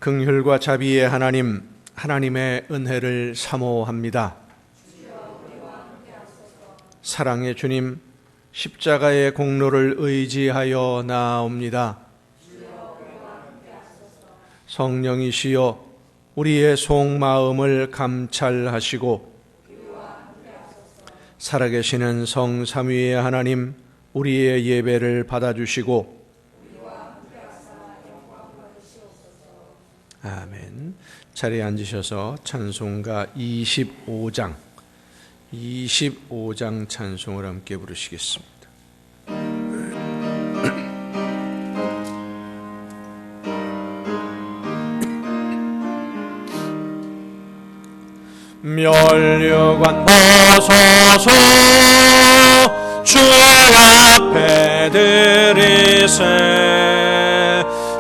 긍휼과 자비의 하나님, 하나님의 은혜를 사모합니다. 사랑의 주님, 십자가의 공로를 의지하여 나아옵니다. 성령이시여 우리의 속마음을 감찰하시고 살아계시는 성삼위의 하나님, 우리의 예배를 받아주시고 아멘. 자리에 앉으셔서 찬송가 25장 찬송을 함께 부르시겠습니다. 멸류관 벗어서 주 앞에 드리세.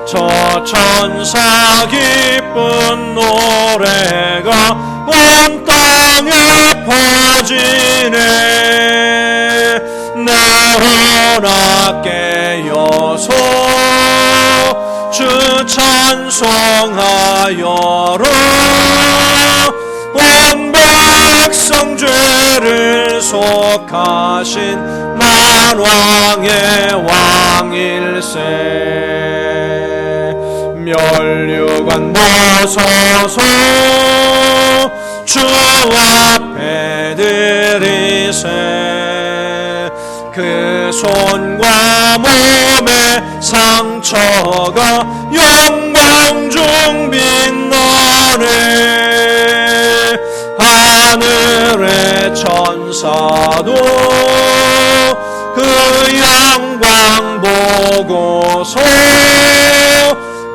저 천사 기쁜 노래가 온 땅에 퍼지네. 내 허락께여서 주 찬송하여라. 온 백성 죄를 속하신 만왕의 왕일세. 멸류관 벗어서 주 앞에 드리세. 그 손과 몸의 상처가 영광 중 빛나네. 하늘의 천사도 그 영광 보고서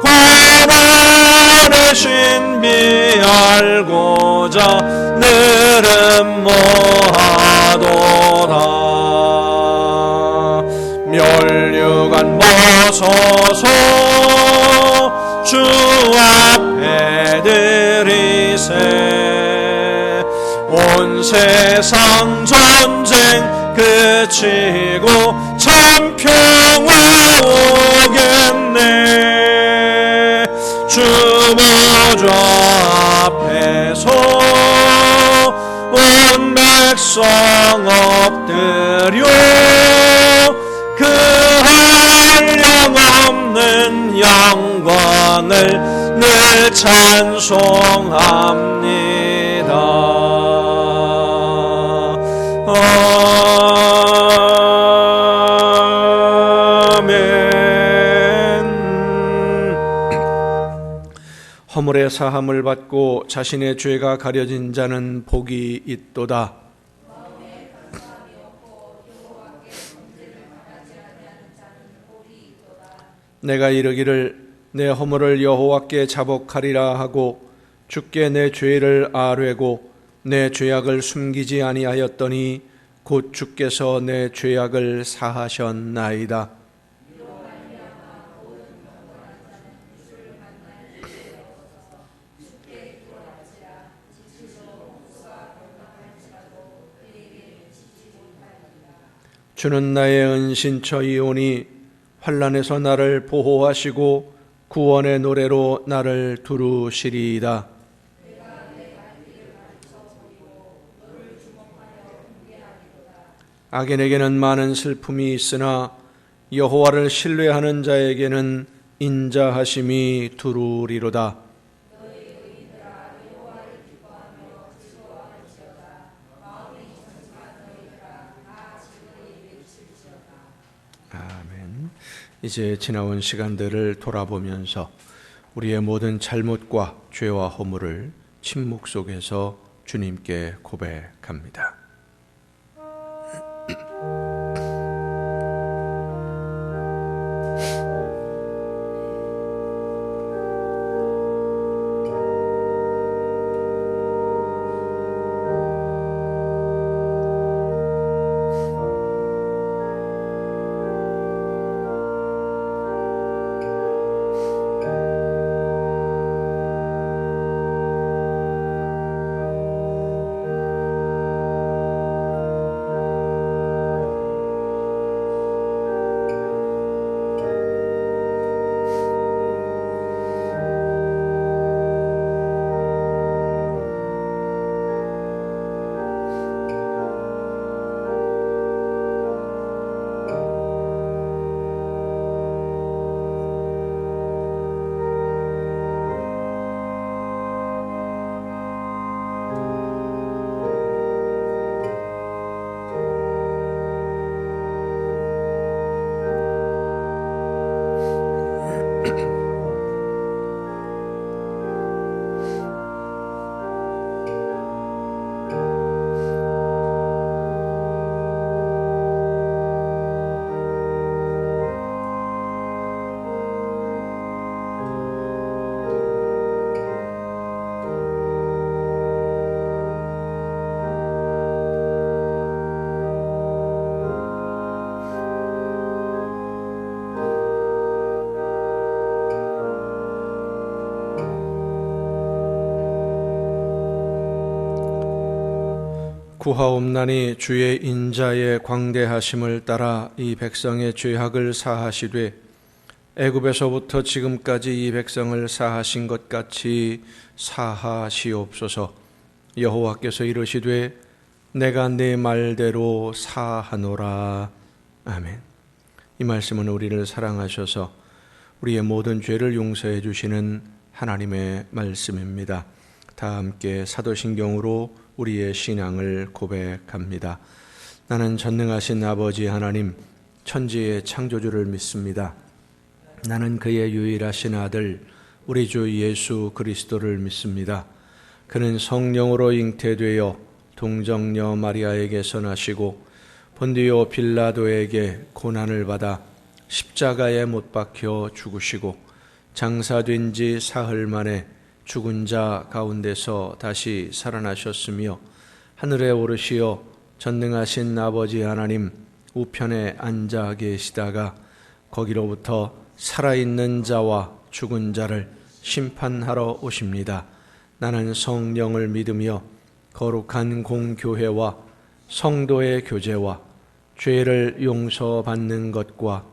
고난의 신비 알고자 늘은 모하도다. 멸류관 벗어서 주 앞에 드리세. 온 세상 전쟁 그치고 참 평화 오겠네. 주 보좌 앞에서 온 백성 엎드려 그 한량없는 영광을 늘 찬송합니다. 허물의 사함을 받고 자신의 죄가 가려진 자는 복이 있도다. 내가 이르기를 내 허물을 여호와께 자복하리라 하고 주께 내 죄를 아뢰고 내 죄악을 숨기지 아니하였더니 곧 주께서 내 죄악을 사하셨나이다. 주는 나의 은신처이오니 환난에서 나를 보호하시고 구원의 노래로 나를 두루시리이다. 악인에게는 많은 슬픔이 있으나 여호와를 신뢰하는 자에게는 인자하심이 두루리로다. 아멘. 이제 지나온 시간들을 돌아보면서 우리의 모든 잘못과 죄와 허물을 침묵 속에서 주님께 고백합니다. 구하옵나니 주의 인자의 광대하심을 따라 이 백성의 죄악을 사하시되 애굽에서부터 지금까지 이 백성을 사하신 것 같이 사하시옵소서. 여호와께서 이르시되 내가 내 말대로 사하노라. 아멘. 이 말씀은 우리를 사랑하셔서 우리의 모든 죄를 용서해 주시는 하나님의 말씀입니다. 다 함께 사도신경으로 우리의 신앙을 고백합니다. 나는 전능하신 아버지 하나님, 천지의 창조주를 믿습니다. 나는 그의 유일하신 아들 우리 주 예수 그리스도를 믿습니다. 그는 성령으로 잉태되어 동정녀 마리아에게서 나시고 본디오 빌라도에게 고난을 받아 십자가에 못 박혀 죽으시고 장사된 지 사흘 만에 죽은 자 가운데서 다시 살아나셨으며 하늘에 오르시어 전능하신 아버지 하나님 우편에 앉아 계시다가 거기로부터 살아있는 자와 죽은 자를 심판하러 오십니다. 나는 성령을 믿으며 거룩한 공교회와 성도의 교제와 죄를 용서받는 것과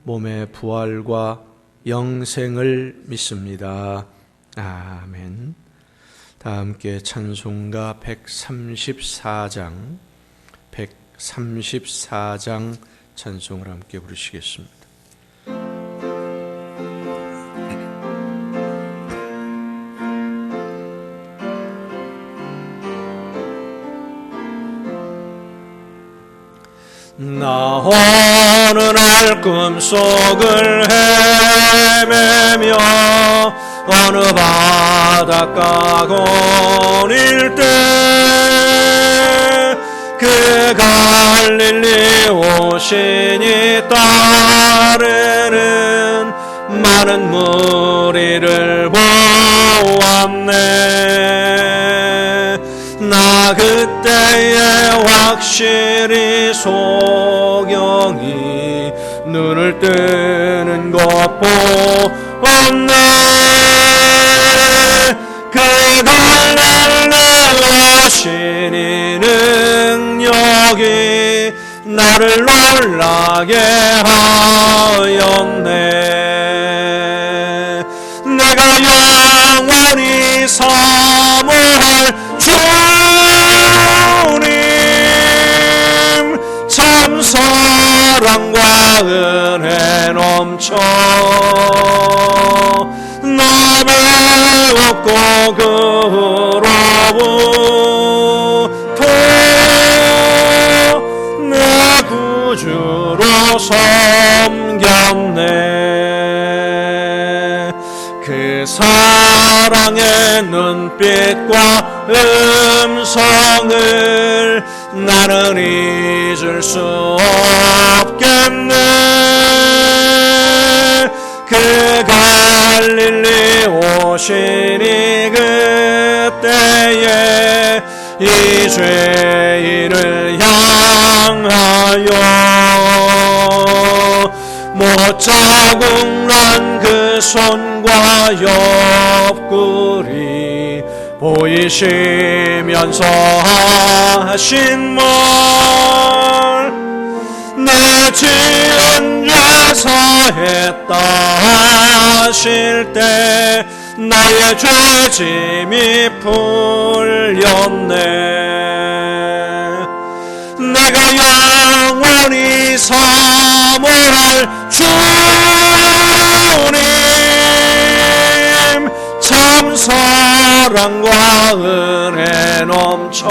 몸의 부활과 영생을 믿습니다. 아멘. 다 함께 찬송가 134장 찬송을 함께 부르시겠습니다. 나 어느 날 꿈속을 헤매며 어느 바닷가 거닐 때 그 갈릴리 오신이 따르는 많은 무리를 보았네. 나 그때에 확실히 소경이 눈을 뜨는 것 보았네. 그 갈릴리 오신이 능력이 나를 놀라게 하였네. 내가 영원히 사모할 주님 참 사랑과 은혜 넘쳐 나 배웠고 그로부터 내 구주로 섬겼네. 그 사랑의 눈빛과 음성을 나는 잊을 수 없겠네. 그 갈릴리 오시니 그때에 이 죄인을 향하여 못 자국 난 그 손과 옆구리 보이시면서 하신 말 내 지은 죄 사했다 하실 때 나의 죄짐이 풀렸네. 내가 영원히 사모할 주님 참 사랑과 은혜 넘쳐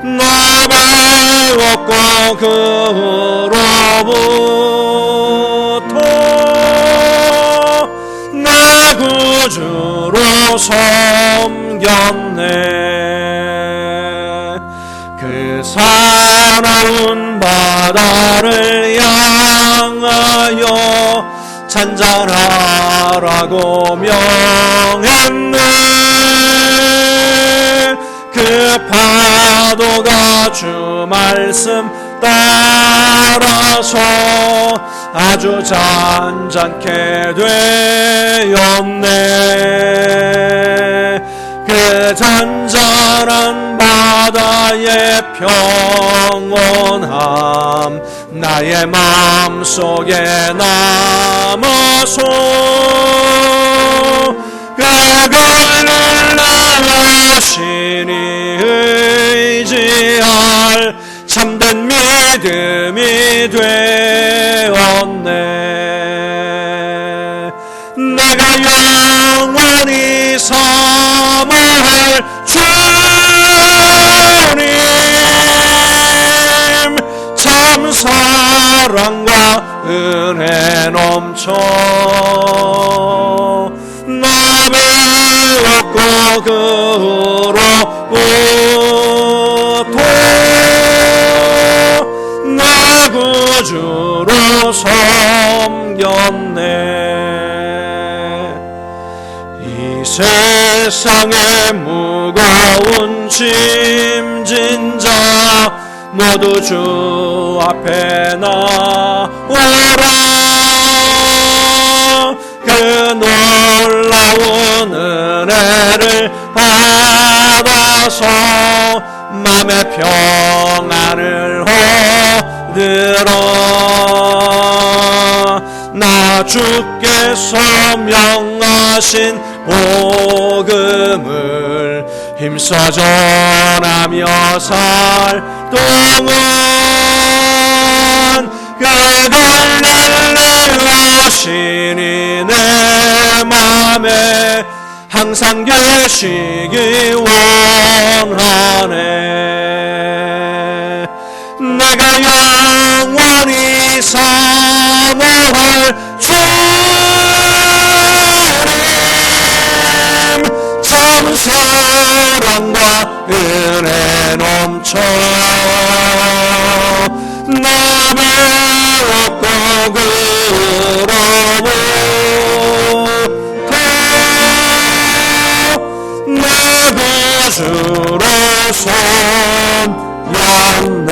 나 배웠고 그로부터 내 구주로 섬겼네. 그 사나운 바다를 향하여 잔잔하라고 명했네. 그 파도가 주 말씀 따라서 아주 잔잔케 되었네. 그 잔잔한 바다의 평온함 나의 마음속에 남아서 그걸 능력하시니 의지할 참된 믿음이 되었네. 내가 영원히 사모할 주님 참 사랑과 은혜 넘쳐 남을 얻고 그로부터 나 구주로 섬겼네. 이 세상의 무거운 짐진 자 모두 주 앞에 나오라. 그 놀라운 은혜를 받아서 맘의 평안을 얻으라. 나 주께서 명하신 복음을 힘써 전하며 살 동안 그걸 능력하시니 내 맘에 항상 계시기 원하네. 내가 영원히 사모할 주님 참 사랑과 은혜 넘쳐 남을 얻고 그로부터 내 구주로 섬겼네.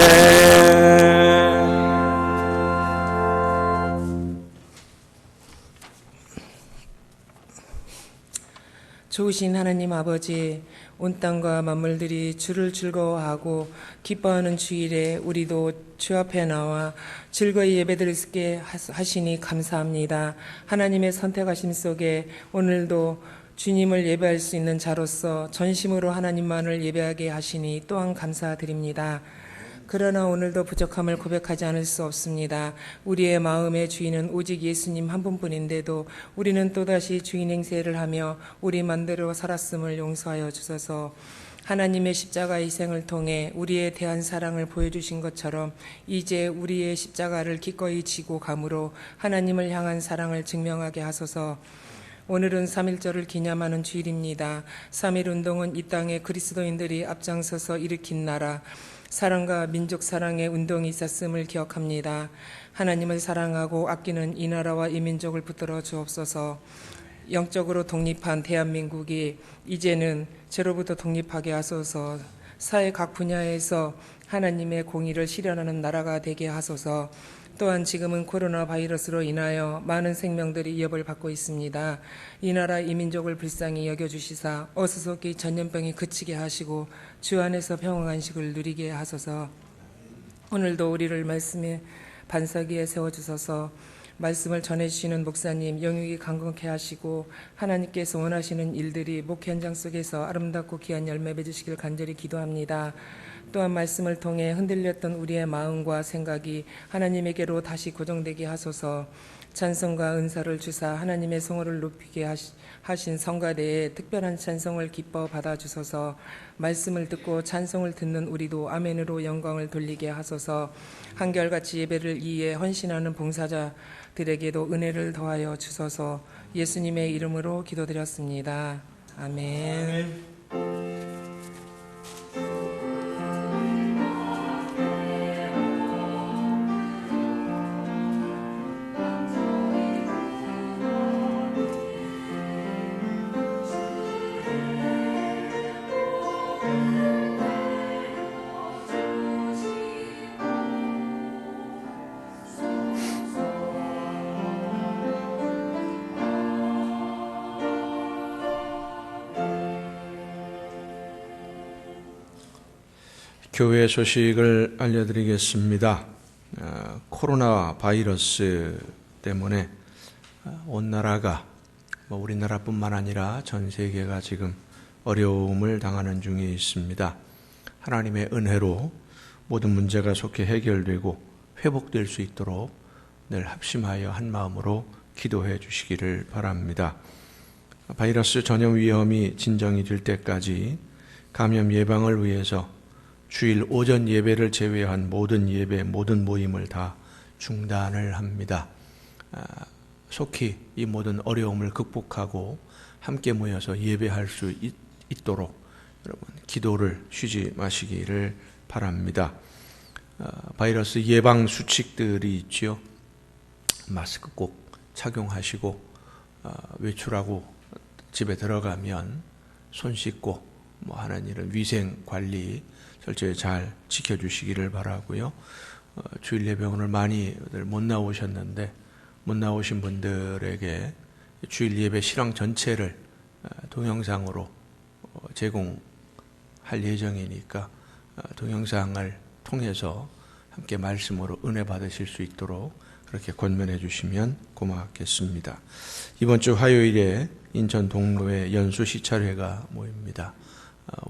좋으신 하나님 아버지, 온 땅과 만물들이 주를 즐거워하고 기뻐하는 주일에 우리도 주 앞에 나와 즐거이 예배드리게 하시니 감사합니다. 하나님의 선택하심 속에 오늘도 주님을 예배할 수 있는 자로서 전심으로 하나님만을 예배하게 하시니 또한 감사드립니다. 그러나 오늘도 부족함을 고백하지 않을 수 없습니다. 우리의 마음의 주인은 오직 예수님 한 분뿐인데도 우리는 또다시 주인 행세를 하며 우리 맘대로 살았음을 용서하여 주소서. 하나님의 십자가 희생을 통해 우리에 대한 사랑을 보여주신 것처럼 이제 우리의 십자가를 기꺼이 지고 감으로 하나님을 향한 사랑을 증명하게 하소서. 오늘은 3.1절을 기념하는 주일입니다. 3.1 운동은 이 땅에 그리스도인들이 앞장서서 일으킨 나라, 사랑과 민족 사랑의 운동이 있었음을 기억합니다. 하나님을 사랑하고 아끼는 이 나라와 이 민족을 붙들어 주옵소서. 영적으로 독립한 대한민국이 이제는 죄로부터 독립하게 하소서. 사회 각 분야에서 하나님의 공의를 실현하는 나라가 되게 하소서. 또한 지금은 코로나 바이러스로 인하여 많은 생명들이 위협을 받고 있습니다. 이 나라 이 민족을 불쌍히 여겨주시사 어수선히 전염병이 그치게 하시고 주 안에서 평화 안식을 누리게 하소서. 오늘도 우리를 말씀의 반석 위에 세워주소서. 말씀을 전해주시는 목사님 영육이 강건케 하시고 하나님께서 원하시는 일들이 목회 현장 속에서 아름답고 귀한 열매 맺으시길 간절히 기도합니다. 또한 말씀을 통해 흔들렸던 우리의 마음과 생각이 하나님에게로 다시 고정되게 하소서. 찬송과 은사를 주사 하나님의 성호를 높이게 하신 성가대에 특별한 찬송을 기뻐 받아주소서. 말씀을 듣고 찬송을 듣는 우리도 아멘으로 영광을 돌리게 하소서. 한결같이 예배를 이에 헌신하는 봉사자들에게도 은혜를 더하여 주소서. 예수님의 이름으로 기도드렸습니다. 아멘. 교회 소식을 알려드리겠습니다. 코로나 바이러스 때문에 온 나라가 우리나라뿐만 아니라 전 세계가 지금 어려움을 당하는 중에 있습니다. 하나님의 은혜로 모든 문제가 속히 해결되고 회복될 수 있도록 늘 합심하여 한 마음으로 기도해 주시기를 바랍니다. 바이러스 전염 위험이 진정이 될 때까지 감염 예방을 위해서 주일 오전 예배를 제외한 모든 예배, 모든 모임을 다 중단을 합니다. 속히 이 모든 어려움을 극복하고 함께 모여서 예배할 수 있도록 여러분 기도를 쉬지 마시기를 바랍니다. 바이러스 예방 수칙들이 있죠. 마스크 꼭 착용하시고 외출하고 집에 들어가면 손 씻고 하는 이런 위생 관리 철저히 잘 지켜주시기를 바라고요. 주일 예배 오늘 많이들 못 나오셨는데 못 나오신 분들에게 주일 예배 실황 전체를 동영상으로 제공할 예정이니까 동영상을 통해서 함께 말씀으로 은혜 받으실 수 있도록 그렇게 권면해 주시면 고맙겠습니다. 이번 주 화요일에 인천 동로에 연수 시찰회가 모입니다.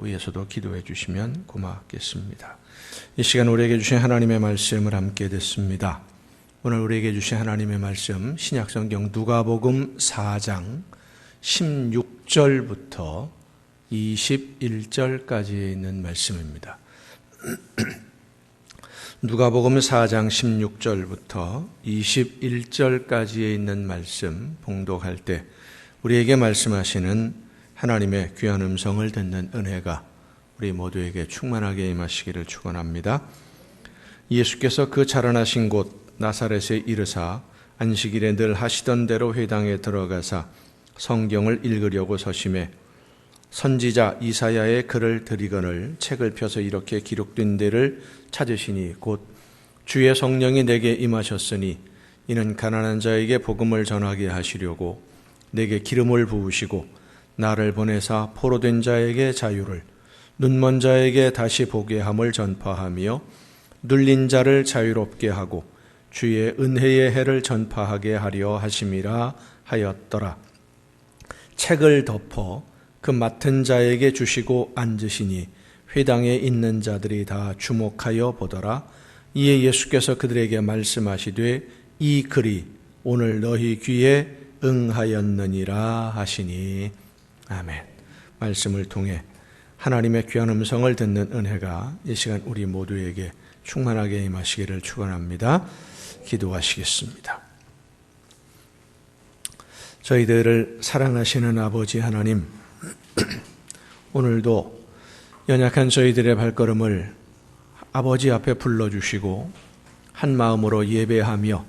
위에서도 기도해 주시면 고맙겠습니다. 이 시간 우리에게 주신 하나님의 말씀을 함께 듣습니다. 오늘 우리에게 주신 하나님의 말씀 신약성경 누가복음 4장 16절부터 21절까지 있는 말씀입니다. 누가복음 4장 16절부터 21절까지에 있는 말씀 봉독할 때 우리에게 말씀하시는 하나님의 귀한 음성을 듣는 은혜가 우리 모두에게 충만하게 임하시기를 축원합니다. 예수께서 그 자라나신 곳 나사렛에 이르사 안식일에 늘 하시던 대로 회당에 들어가사 성경을 읽으려고 서심해 선지자 이사야의 글을 들이거늘 책을 펴서 이렇게 기록된 데를 찾으시니 곧 주의 성령이 내게 임하셨으니 이는 가난한 자에게 복음을 전하게 하시려고 내게 기름을 부으시고 나를 보내사 포로된 자에게 자유를 눈먼 자에게 다시 보게 함을 전파하며 눌린 자를 자유롭게 하고 주의 은혜의 해를 전파하게 하려 하심이라 하였더라. 책을 덮어 그 맡은 자에게 주시고 앉으시니 회당에 있는 자들이 다 주목하여 보더라. 이에 예수께서 그들에게 말씀하시되 이 글이 오늘 너희 귀에 응하였느니라 하시니 아멘. 말씀을 통해 하나님의 귀한 음성을 듣는 은혜가 이 시간 우리 모두에게 충만하게 임하시기를 축원합니다. 기도하시겠습니다. 저희들을 사랑하시는 아버지 하나님, 오늘도 연약한 저희들의 발걸음을 아버지 앞에 불러주시고 한 마음으로 예배하며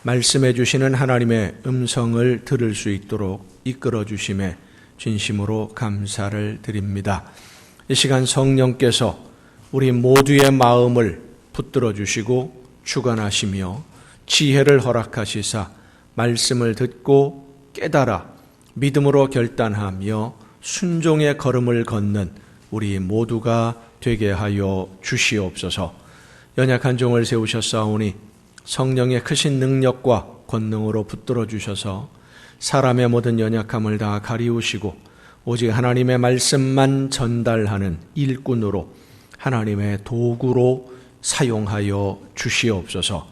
말씀해 주시는 하나님의 음성을 들을 수 있도록 이끌어 주심에 진심으로 감사를 드립니다. 이 시간 성령께서 우리 모두의 마음을 붙들어 주시고 주관하시며 지혜를 허락하시사 말씀을 듣고 깨달아 믿음으로 결단하며 순종의 걸음을 걷는 우리 모두가 되게 하여 주시옵소서. 연약한 종을 세우셨사오니 성령의 크신 능력과 권능으로 붙들어 주셔서 사람의 모든 연약함을 다 가리우시고 오직 하나님의 말씀만 전달하는 일꾼으로 하나님의 도구로 사용하여 주시옵소서.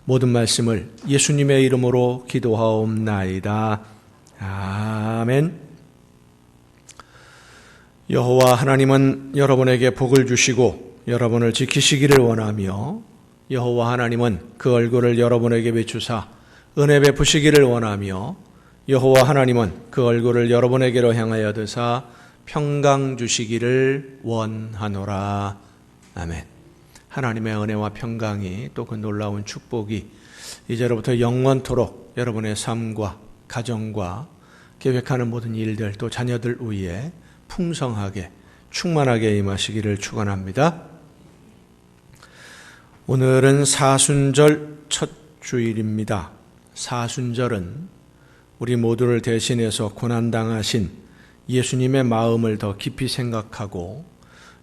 모든 말씀을 예수님의 이름으로 기도하옵나이다. 아멘. 여호와 하나님은 여러분에게 복을 주시고 여러분을 지키시기를 원하며 여호와 하나님은 그 얼굴을 여러분에게 비추사 은혜 베푸시기를 원하며 여호와 하나님은 그 얼굴을 여러분에게로 향하여 드사 평강 주시기를 원하노라. 아멘. 하나님의 은혜와 평강이 또 그 놀라운 축복이 이제로부터 영원토록 여러분의 삶과 가정과 계획하는 모든 일들 또 자녀들 위에 풍성하게 충만하게 임하시기를 축원합니다. 오늘은 사순절 첫 주일입니다. 사순절은 우리 모두를 대신해서 고난당하신 예수님의 마음을 더 깊이 생각하고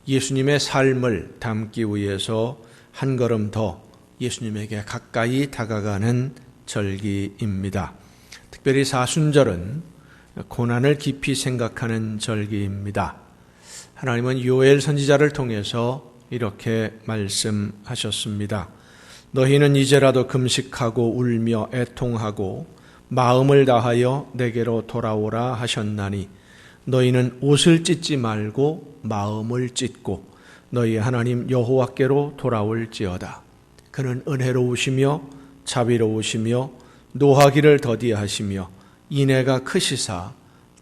예수님의 삶을 담기 위해서 한 걸음 더 예수님에게 가까이 다가가는 절기입니다. 특별히 사순절은 고난을 깊이 생각하는 절기입니다. 하나님은 요엘 선지자를 통해서 이렇게 말씀하셨습니다. 너희는 이제라도 금식하고 울며 애통하고 마음을 다하여 내게로 돌아오라 하셨나니 너희는 옷을 찢지 말고 마음을 찢고 너희 하나님 여호와께로 돌아올지어다. 그는 은혜로우시며 자비로우시며 노하기를 더디하시며 인애가 크시사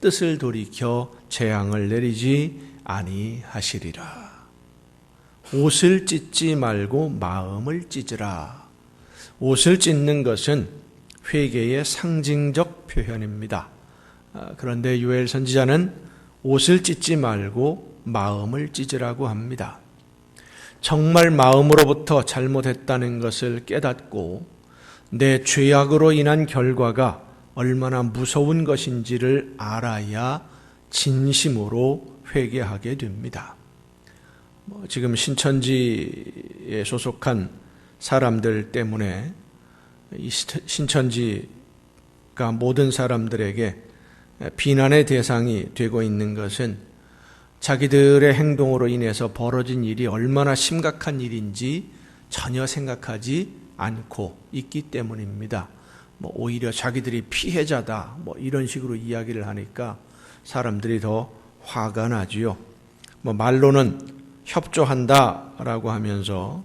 뜻을 돌이켜 재앙을 내리지 아니하시리라. 옷을 찢지 말고 마음을 찢으라. 옷을 찢는 것은 회개의 상징적 표현입니다. 그런데 요엘 선지자는 옷을 찢지 말고 마음을 찢으라고 합니다. 정말 마음으로부터 잘못했다는 것을 깨닫고 내 죄악으로 인한 결과가 얼마나 무서운 것인지를 알아야 진심으로 회개하게 됩니다. 지금 신천지에 소속한 사람들 때문에 이 신천지가 모든 사람들에게 비난의 대상이 되고 있는 것은 자기들의 행동으로 인해서 벌어진 일이 얼마나 심각한 일인지 전혀 생각하지 않고 있기 때문입니다. 오히려 자기들이 피해자다 이런 식으로 이야기를 하니까 사람들이 더 화가 나지요. 말로는 협조한다라고 하면서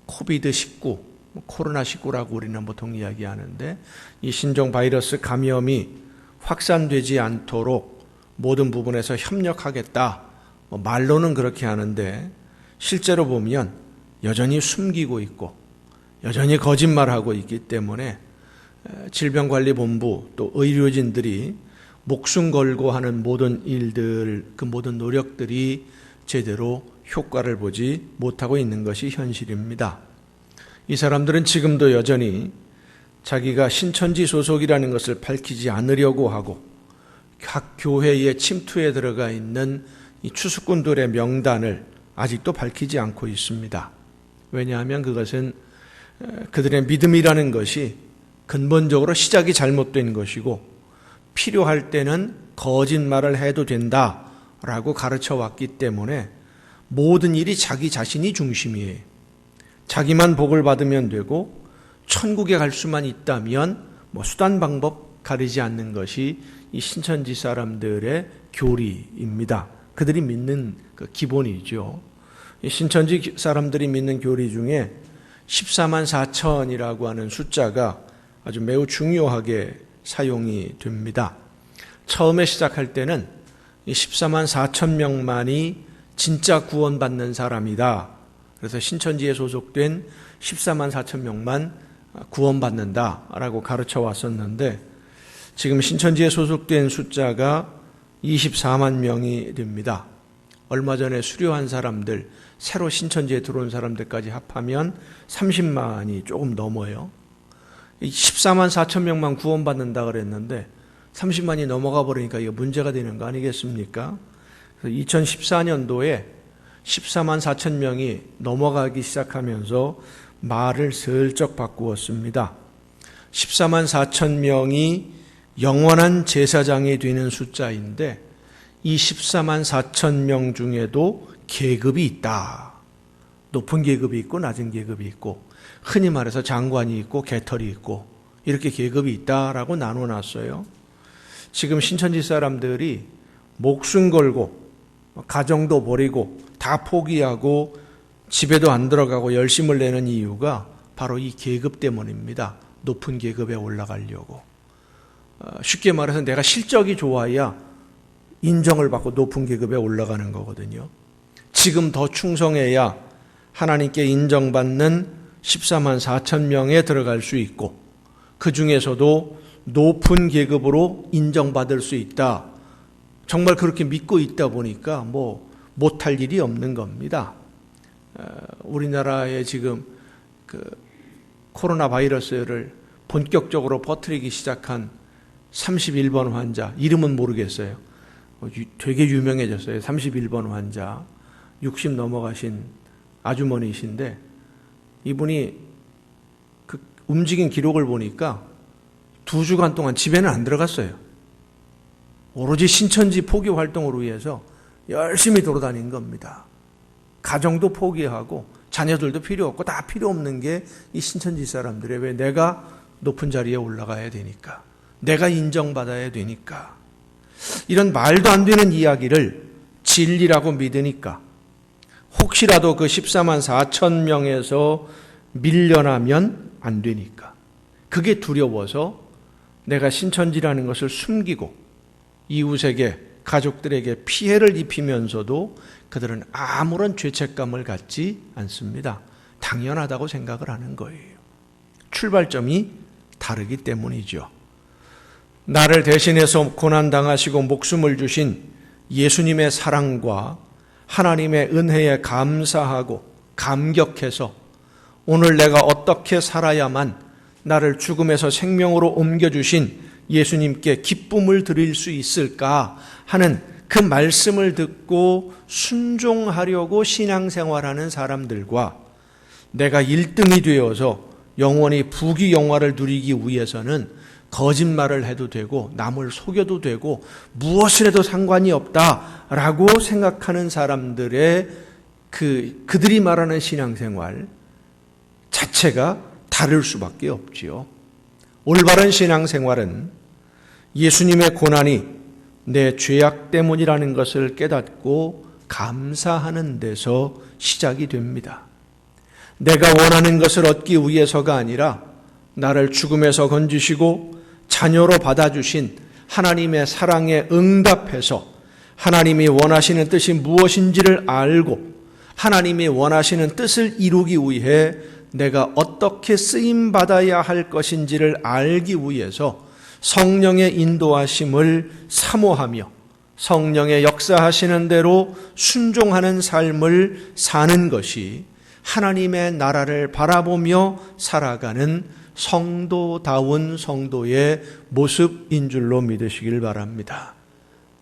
코비드19, 코로나19라고 우리는 보통 이야기하는데 이 신종 바이러스 감염이 확산되지 않도록 모든 부분에서 협력하겠다. 말로는 그렇게 하는데 실제로 보면 여전히 숨기고 있고 여전히 거짓말하고 있기 때문에 질병관리본부 또 의료진들이 목숨 걸고 하는 모든 일들, 그 모든 노력들이 제대로 효과를 보지 못하고 있는 것이 현실입니다. 이 사람들은 지금도 여전히 자기가 신천지 소속이라는 것을 밝히지 않으려고 하고 각 교회의 침투에 들어가 있는 이 추수꾼들의 명단을 아직도 밝히지 않고 있습니다. 왜냐하면 그것은 그들의 믿음이라는 것이 근본적으로 시작이 잘못된 것이고 필요할 때는 거짓말을 해도 된다라고 가르쳐 왔기 때문에 모든 일이 자기 자신이 중심이에요. 자기만 복을 받으면 되고 천국에 갈 수만 있다면 수단 방법 가리지 않는 것이 이 신천지 사람들의 교리입니다. 그들이 믿는 그 기본이죠. 이 신천지 사람들이 믿는 교리 중에 14만 4천이라고 하는 숫자가 아주 매우 중요하게 사용이 됩니다. 처음에 시작할 때는 이 14만 4천 명만이 진짜 구원받는 사람이다. 그래서 신천지에 소속된 14만 4천 명만 구원받는다라고 가르쳐 왔었는데 지금 신천지에 소속된 숫자가 24만 명이 됩니다. 얼마 전에 수료한 사람들, 새로 신천지에 들어온 사람들까지 합하면 30만이 조금 넘어요. 14만 4천 명만 구원받는다 그랬는데 30만이 넘어가 버리니까 이게 문제가 되는 거 아니겠습니까? 2014년도에 14만 4천 명이 넘어가기 시작하면서 말을 슬쩍 바꾸었습니다. 14만 4천 명이 영원한 제사장이 되는 숫자인데 이 14만 4천 명 중에도 계급이 있다. 높은 계급이 있고 낮은 계급이 있고 흔히 말해서 장관이 있고 개털이 있고 이렇게 계급이 있다라고 나눠놨어요. 지금 신천지 사람들이 목숨 걸고 가정도 버리고 다 포기하고 집에도 안 들어가고 열심을 내는 이유가 바로 이 계급 때문입니다. 높은 계급에 올라가려고. 쉽게 말해서 내가 실적이 좋아야 인정을 받고 높은 계급에 올라가는 거거든요. 지금 더 충성해야 하나님께 인정받는 14만 4천 명에 들어갈 수 있고 그 중에서도 높은 계급으로 인정받을 수 있다. 정말 그렇게 믿고 있다 보니까 못할 일이 없는 겁니다. 우리나라에 지금 그 코로나 바이러스를 본격적으로 퍼뜨리기 시작한 31번 환자, 이름은 모르겠어요. 되게 유명해졌어요. 31번 환자. 60 넘어가신 아주머니이신데 이분이 그 움직인 기록을 보니까 2주간 동안 집에는 안 들어갔어요. 오로지 신천지 포기 활동을 위해서 열심히 돌아다닌 겁니다. 가정도 포기하고 자녀들도 필요 없고 다 필요 없는 게 이 신천지 사람들의, 왜? 내가 높은 자리에 올라가야 되니까, 내가 인정받아야 되니까. 이런 말도 안 되는 이야기를 진리라고 믿으니까, 혹시라도 그 14만 4천 명에서 밀려나면 안 되니까, 그게 두려워서 내가 신천지라는 것을 숨기고 이웃에게, 가족들에게 피해를 입히면서도 그들은 아무런 죄책감을 갖지 않습니다. 당연하다고 생각을 하는 거예요. 출발점이 다르기 때문이죠. 나를 대신해서 고난당하시고 목숨을 주신 예수님의 사랑과 하나님의 은혜에 감사하고 감격해서 오늘 내가 어떻게 살아야만 나를 죽음에서 생명으로 옮겨주신 예수님께 기쁨을 드릴 수 있을까 하는 그 말씀을 듣고 순종하려고 신앙생활하는 사람들과, 내가 1등이 되어서 영원히 부귀영화를 누리기 위해서는 거짓말을 해도 되고 남을 속여도 되고 무엇을 해도 상관이 없다라고 생각하는 사람들의 그들이 말하는 신앙생활 자체가 다를 수밖에 없지요. 올바른 신앙생활은 예수님의 고난이 내 죄악 때문이라는 것을 깨닫고 감사하는 데서 시작이 됩니다. 내가 원하는 것을 얻기 위해서가 아니라 나를 죽음에서 건지시고 자녀로 받아주신 하나님의 사랑에 응답해서 하나님이 원하시는 뜻이 무엇인지를 알고 하나님이 원하시는 뜻을 이루기 위해 내가 어떻게 쓰임받아야 할 것인지를 알기 위해서 성령의 인도하심을 사모하며 성령의 역사하시는 대로 순종하는 삶을 사는 것이 하나님의 나라를 바라보며 살아가는 성도다운 성도의 모습인 줄로 믿으시길 바랍니다.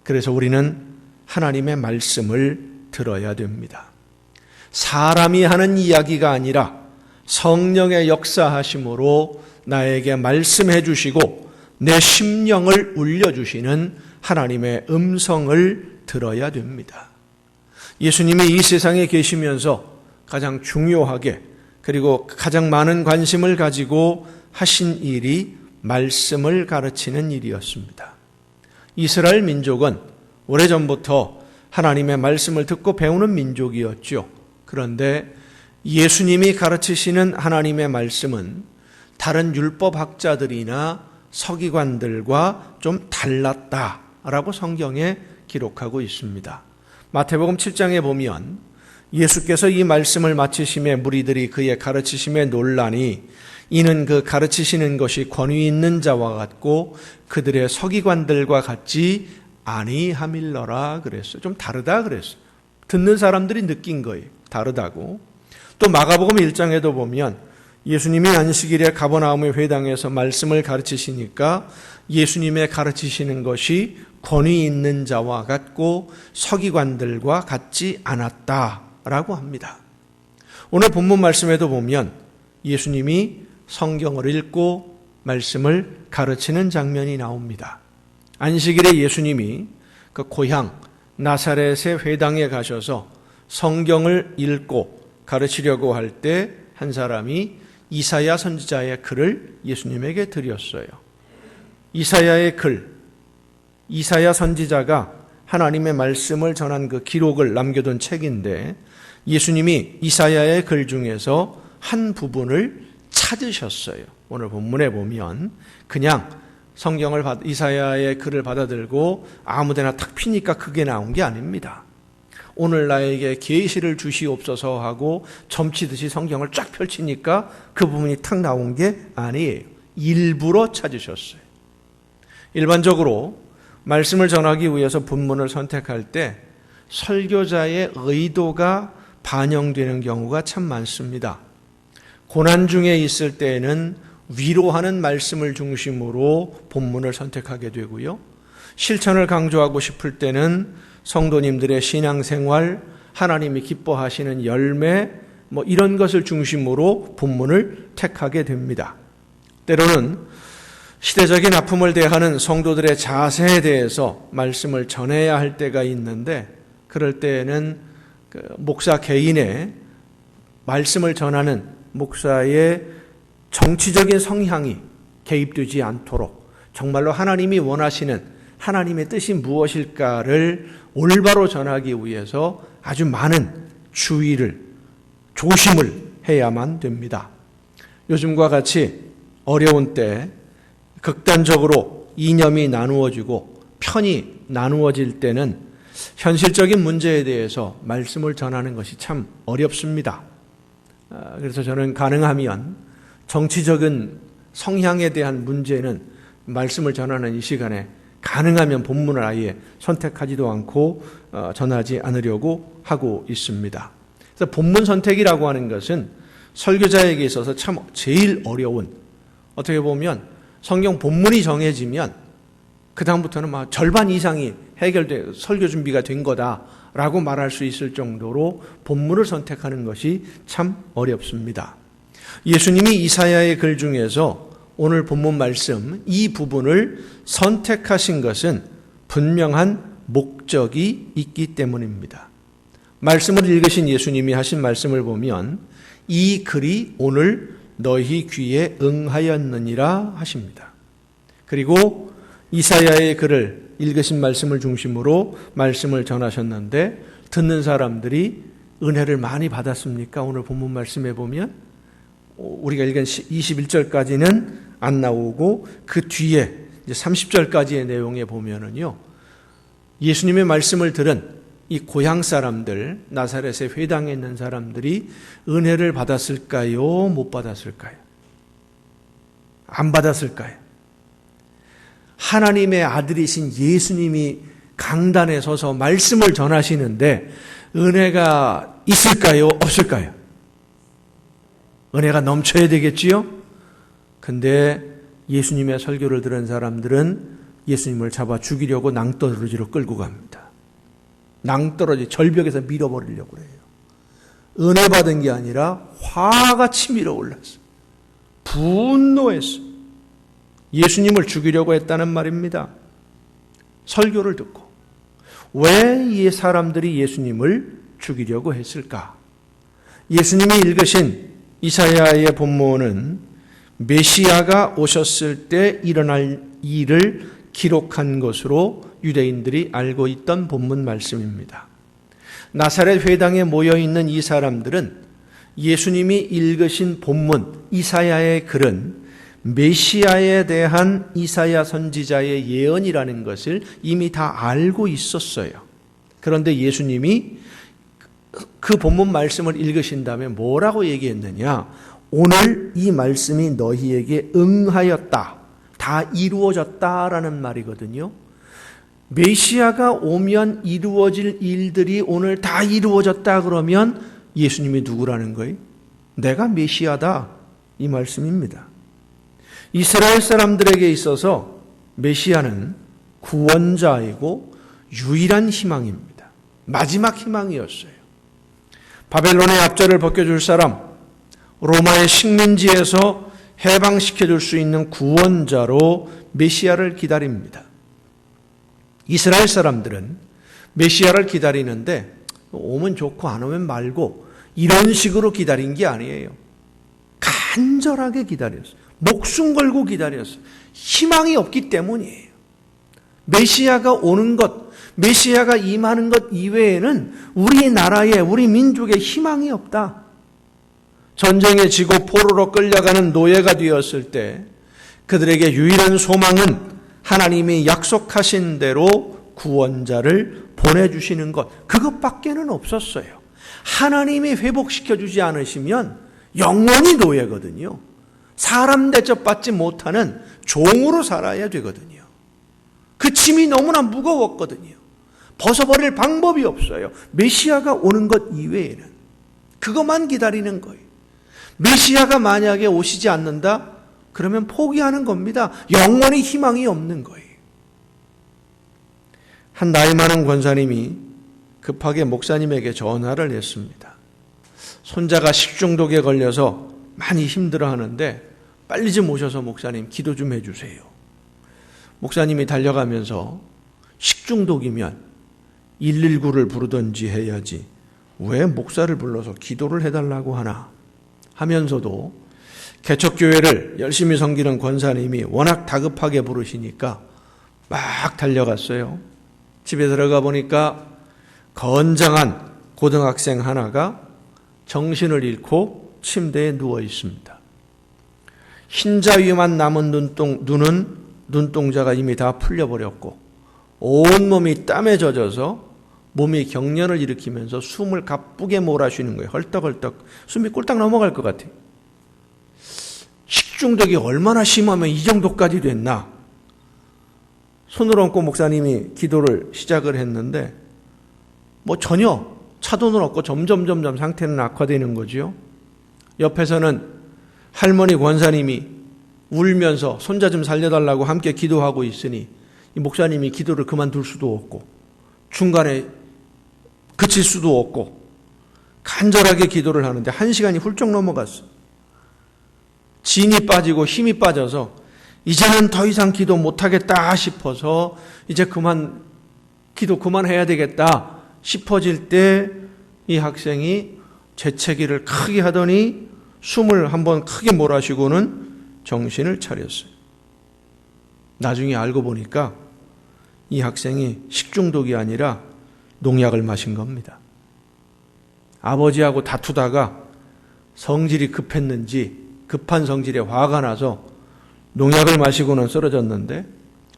그래서 우리는 하나님의 말씀을 들어야 됩니다. 사람이 하는 이야기가 아니라 성령의 역사하심으로 나에게 말씀해 주시고 내 심령을 울려주시는 하나님의 음성을 들어야 됩니다. 예수님이 이 세상에 계시면서 가장 중요하게 그리고 가장 많은 관심을 가지고 하신 일이 말씀을 가르치는 일이었습니다. 이스라엘 민족은 오래전부터 하나님의 말씀을 듣고 배우는 민족이었죠. 그런데 예수님이 가르치시는 하나님의 말씀은 다른 율법학자들이나 서기관들과 좀 달랐다라고 성경에 기록하고 있습니다. 마태복음 7장에 보면 예수께서 이 말씀을 마치심에 무리들이 그의 가르치심에 놀라니 이는 그 가르치시는 것이 권위 있는 자와 같고 그들의 서기관들과 같지 아니함일러라 그랬어요. 좀 다르다 그랬어요. 듣는 사람들이 느낀 거예요. 다르다고. 또 마가복음 1장에도 보면 예수님이 안식일에 가버나움의 회당에서 말씀을 가르치시니까 예수님의 가르치시는 것이 권위 있는 자와 같고 서기관들과 같지 않았다라고 합니다. 오늘 본문 말씀에도 보면 예수님이 성경을 읽고 말씀을 가르치는 장면이 나옵니다. 안식일에 예수님이 그 고향 나사렛의 회당에 가셔서 성경을 읽고 가르치려고 할 때 한 사람이 이사야 선지자의 글을 예수님에게 드렸어요. 이사야의 글, 이사야 선지자가 하나님의 말씀을 전한 그 기록을 남겨둔 책인데 예수님이 이사야의 글 중에서 한 부분을 찾으셨어요. 오늘 본문에 보면 그냥 성경을 이사야의 글을 받아들고 아무데나 탁 피니까 그게 나온 게 아닙니다. 오늘 나에게 계시를 주시옵소서 하고 점치듯이 성경을 쫙 펼치니까 그 부분이 탁 나온 게 아니에요. 일부러 찾으셨어요. 일반적으로 말씀을 전하기 위해서 본문을 선택할 때 설교자의 의도가 반영되는 경우가 참 많습니다. 고난 중에 있을 때에는 위로하는 말씀을 중심으로 본문을 선택하게 되고요. 실천을 강조하고 싶을 때는 성도님들의 신앙생활, 하나님이 기뻐하시는 열매 이런 것을 중심으로 본문을 택하게 됩니다. 때로는 시대적인 아픔을 대하는 성도들의 자세에 대해서 말씀을 전해야 할 때가 있는데, 그럴 때에는 목사 개인의 말씀을 전하는 목사의 정치적인 성향이 개입되지 않도록 정말로 하나님이 원하시는 하나님의 뜻이 무엇일까를 올바로 전하기 위해서 아주 많은 주의를, 조심을 해야만 됩니다. 요즘과 같이 어려운 때 극단적으로 이념이 나누어지고 편이 나누어질 때는 현실적인 문제에 대해서 말씀을 전하는 것이 참 어렵습니다. 그래서 저는 가능하면 정치적인 성향에 대한 문제는 말씀을 전하는 이 시간에 가능하면 본문을 아예 선택하지도 않고 전하지 않으려고 하고 있습니다. 그래서 본문 선택이라고 하는 것은 설교자에게 있어서 참 제일 어려운, 어떻게 보면 성경 본문이 정해지면 그 다음부터는 절반 이상이 해결돼 설교 준비가 된 거다라고 말할 수 있을 정도로 본문을 선택하는 것이 참 어렵습니다. 예수님이 이사야의 글 중에서 오늘 본문 말씀 이 부분을 선택하신 것은 분명한 목적이 있기 때문입니다. 말씀을 읽으신 예수님이 하신 말씀을 보면 이 글이 오늘 너희 귀에 응하였느니라 하십니다. 그리고 이사야의 글을 읽으신 말씀을 중심으로 말씀을 전하셨는데, 듣는 사람들이 은혜를 많이 받았습니까? 오늘 본문 말씀에 보면 우리가 읽은 21절까지는 안 나오고 그 뒤에 30절까지의 내용에 보면은요, 예수님의 말씀을 들은 이 고향 사람들, 나사렛의 회당에 있는 사람들이 은혜를 받았을까요? 못 받았을까요? 안 받았을까요? 하나님의 아들이신 예수님이 강단에 서서 말씀을 전하시는데 은혜가 있을까요? 없을까요? 은혜가 넘쳐야 되겠지요? 근데 예수님의 설교를 들은 사람들은 예수님을 잡아 죽이려고 낭떠러지로 끌고 갑니다. 낭떠러지, 절벽에서 밀어버리려고 해요. 은혜 받은 게 아니라 화가 치밀어 올랐어. 분노했어. 예수님을 죽이려고 했다는 말입니다. 설교를 듣고. 왜 이 사람들이 예수님을 죽이려고 했을까? 예수님이 읽으신 이사야의 본문은 메시아가 오셨을 때 일어날 일을 기록한 것으로 유대인들이 알고 있던 본문 말씀입니다. 나사렛 회당에 모여있는 이 사람들은 예수님이 읽으신 본문 이사야의 글은 메시아에 대한 이사야 선지자의 예언이라는 것을 이미 다 알고 있었어요. 그런데 예수님이 그 본문 말씀을 읽으신 다음에 뭐라고 얘기했느냐? 오늘 이 말씀이 너희에게 응하였다. 다 이루어졌다라는 말이거든요. 메시아가 오면 이루어질 일들이 오늘 다 이루어졌다 그러면 예수님이 누구라는 거예요? 내가 메시아다. 이 말씀입니다. 이스라엘 사람들에게 있어서 메시아는 구원자이고 유일한 희망입니다. 마지막 희망이었어요. 바벨론의 압제를 벗겨줄 사람, 로마의 식민지에서 해방시켜줄 수 있는 구원자로 메시아를 기다립니다. 이스라엘 사람들은 메시아를 기다리는데 오면 좋고 안 오면 말고 이런 식으로 기다린 게 아니에요. 간절하게 기다렸어요. 목숨 걸고 기다렸어요. 희망이 없기 때문이에요. 메시아가 오는 것, 메시아가 임하는 것 이외에는 우리나라에, 우리 민족에 희망이 없다. 전쟁에 지고 포로로 끌려가는 노예가 되었을 때 그들에게 유일한 소망은 하나님이 약속하신 대로 구원자를 보내주시는 것, 그것밖에는 없었어요. 하나님이 회복시켜주지 않으시면 영원히 노예거든요. 사람 대접받지 못하는 종으로 살아야 되거든요. 그 짐이 너무나 무거웠거든요. 벗어버릴 방법이 없어요. 메시아가 오는 것 이외에는. 그것만 기다리는 거예요. 메시아가 만약에 오시지 않는다? 그러면 포기하는 겁니다. 영원히 희망이 없는 거예요. 한 나이 많은 권사님이 급하게 목사님에게 전화를 했습니다. 손자가 식중독에 걸려서 많이 힘들어하는데 빨리 좀 오셔서 목사님 기도 좀 해주세요. 목사님이 달려가면서 식중독이면 119를 부르든지 해야지 왜 목사를 불러서 기도를 해달라고 하나 하면서도 개척교회를 열심히 섬기는 권사님이 워낙 다급하게 부르시니까 막 달려갔어요. 집에 들어가 보니까 건장한 고등학생 하나가 정신을 잃고 침대에 누워 있습니다. 흰자 위만 남은 눈동자가 이미 다 풀려버렸고 온몸이 땀에 젖어서 몸이 경련을 일으키면서 숨을 가쁘게 몰아쉬는 거예요. 헐떡헐떡 숨이 꼴딱 넘어갈 것 같아요. 식중독이 얼마나 심하면 이 정도까지 됐나. 손을 얹고 목사님이 기도를 시작을 했는데 전혀 차도는 없고 점점 상태는 악화되는 거죠. 옆에서는 할머니 권사님이 울면서 손자 좀 살려달라고 함께 기도하고 있으니 이 목사님이 기도를 그만둘 수도 없고 중간에 그칠 수도 없고 간절하게 기도를 하는데 1시간이 훌쩍 넘어갔어요. 진이 빠지고 힘이 빠져서 이제는 더 이상 기도 못하겠다 싶어서 이제 기도 그만해야 되겠다 싶어질 때 이 학생이 재채기를 크게 하더니 숨을 한번 크게 몰아쉬고는 정신을 차렸어요. 나중에 알고 보니까 이 학생이 식중독이 아니라 농약을 마신 겁니다. 아버지하고 다투다가 성질이 급했는지 급한 성질에 화가 나서 농약을 마시고는 쓰러졌는데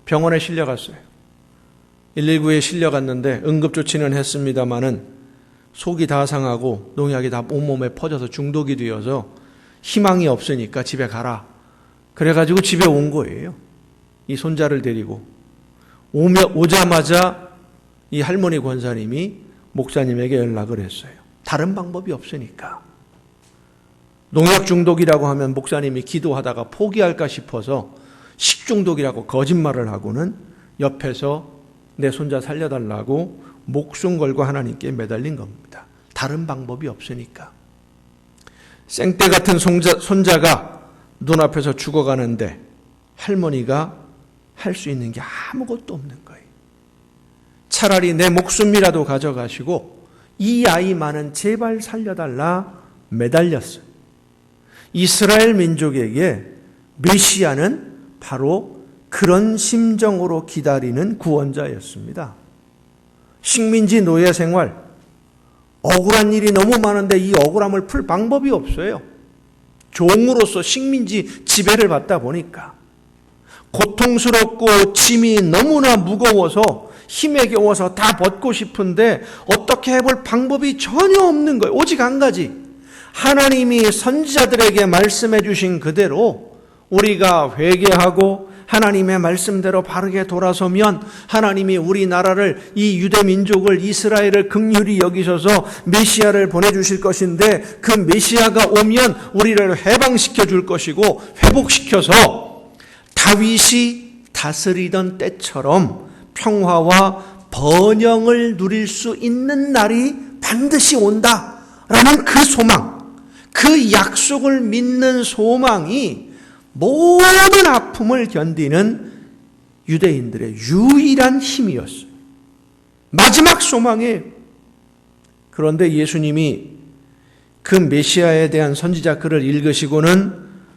병원에 실려갔어요. 119에 실려갔는데 응급조치는 했습니다마는 속이 다 상하고 농약이 다 온몸에 퍼져서 중독이 되어서 희망이 없으니까 집에 가라. 그래가지고 집에 온 거예요. 이 손자를 데리고. 오자마자 이 할머니 권사님이 목사님에게 연락을 했어요. 다른 방법이 없으니까. 농약 중독이라고 하면 목사님이 기도하다가 포기할까 싶어서 식중독이라고 거짓말을 하고는 옆에서 내 손자 살려달라고 목숨 걸고 하나님께 매달린 겁니다. 다른 방법이 없으니까. 생떼 같은 손자가 눈앞에서 죽어가는데 할머니가 할 수 있는 게 아무것도 없는 거예요. 차라리 내 목숨이라도 가져가시고 이 아이만은 제발 살려달라 매달렸어요. 이스라엘 민족에게 메시아는 바로 그런 심정으로 기다리는 구원자였습니다. 식민지 노예 생활, 억울한 일이 너무 많은데 이 억울함을 풀 방법이 없어요. 종으로서 식민지 지배를 받다 보니까 고통스럽고 짐이 너무나 무거워서 힘에 겨워서 다 벗고 싶은데 어떻게 해볼 방법이 전혀 없는 거예요. 오직 한 가지, 하나님이 선지자들에게 말씀해 주신 그대로 우리가 회개하고 하나님의 말씀대로 바르게 돌아서면 하나님이 우리나라를, 이 유대 민족을, 이스라엘을 긍휼히 여기셔서 메시아를 보내주실 것인데 그 메시아가 오면 우리를 해방시켜 줄 것이고 회복시켜서 다윗이 다스리던 때처럼 평화와 번영을 누릴 수 있는 날이 반드시 온다라는 그 소망, 그 약속을 믿는 소망이 모든 아픔을 견디는 유대인들의 유일한 힘이었어요. 마지막 소망이에요. 그런데 예수님이 그 메시아에 대한 선지자 글을 읽으시고는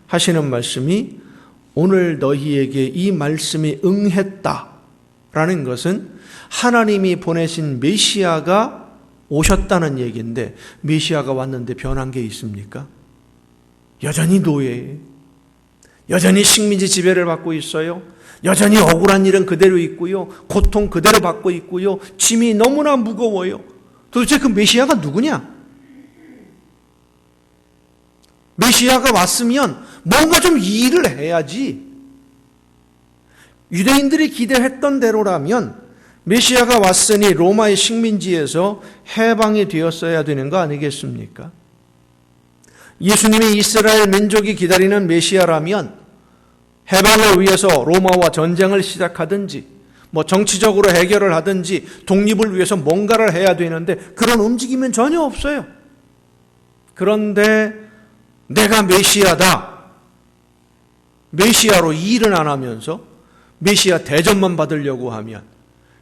하시는 말씀이 오늘 너희에게 이 말씀이 응했다라는 것은 하나님이 보내신 메시아가 오셨다는 얘기인데 메시아가 왔는데 변한 게 있습니까? 여전히 노예예요. 여전히 식민지 지배를 받고 있어요. 여전히 억울한 일은 그대로 있고요. 고통 그대로 받고 있고요. 짐이 너무나 무거워요. 도대체 그 메시아가 누구냐? 메시아가 왔으면 뭔가 좀 일을 해야지. 유대인들이 기대했던 대로라면 메시아가 왔으니 로마의 식민지에서 해방이 되었어야 되는 거 아니겠습니까? 예수님이 이스라엘 민족이 기다리는 메시아라면 해방을 위해서 로마와 전쟁을 시작하든지 정치적으로 해결을 하든지 독립을 위해서 뭔가를 해야 되는데 그런 움직임은 전혀 없어요. 그런데 내가 메시아다. 메시아로 일은 안 하면서 메시아 대접만 받으려고 하면,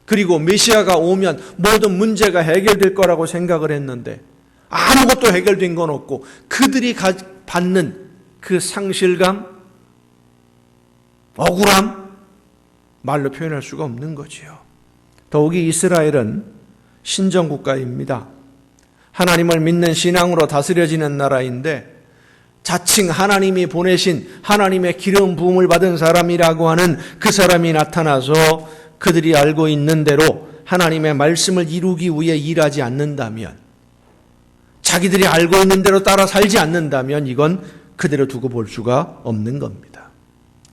그리고 메시아가 오면 모든 문제가 해결될 거라고 생각을 했는데 아무것도 해결된 건 없고 그들이 받는 그 상실감, 억울함, 말로 표현할 수가 없는 거지요. 더욱이 이스라엘은 신정국가입니다. 하나님을 믿는 신앙으로 다스려지는 나라인데 자칭 하나님이 보내신 하나님의 기름 부음을 받은 사람이라고 하는 그 사람이 나타나서 그들이 알고 있는 대로 하나님의 말씀을 이루기 위해 일하지 않는다면, 자기들이 알고 있는 대로 따라 살지 않는다면 이건 그대로 두고 볼 수가 없는 겁니다.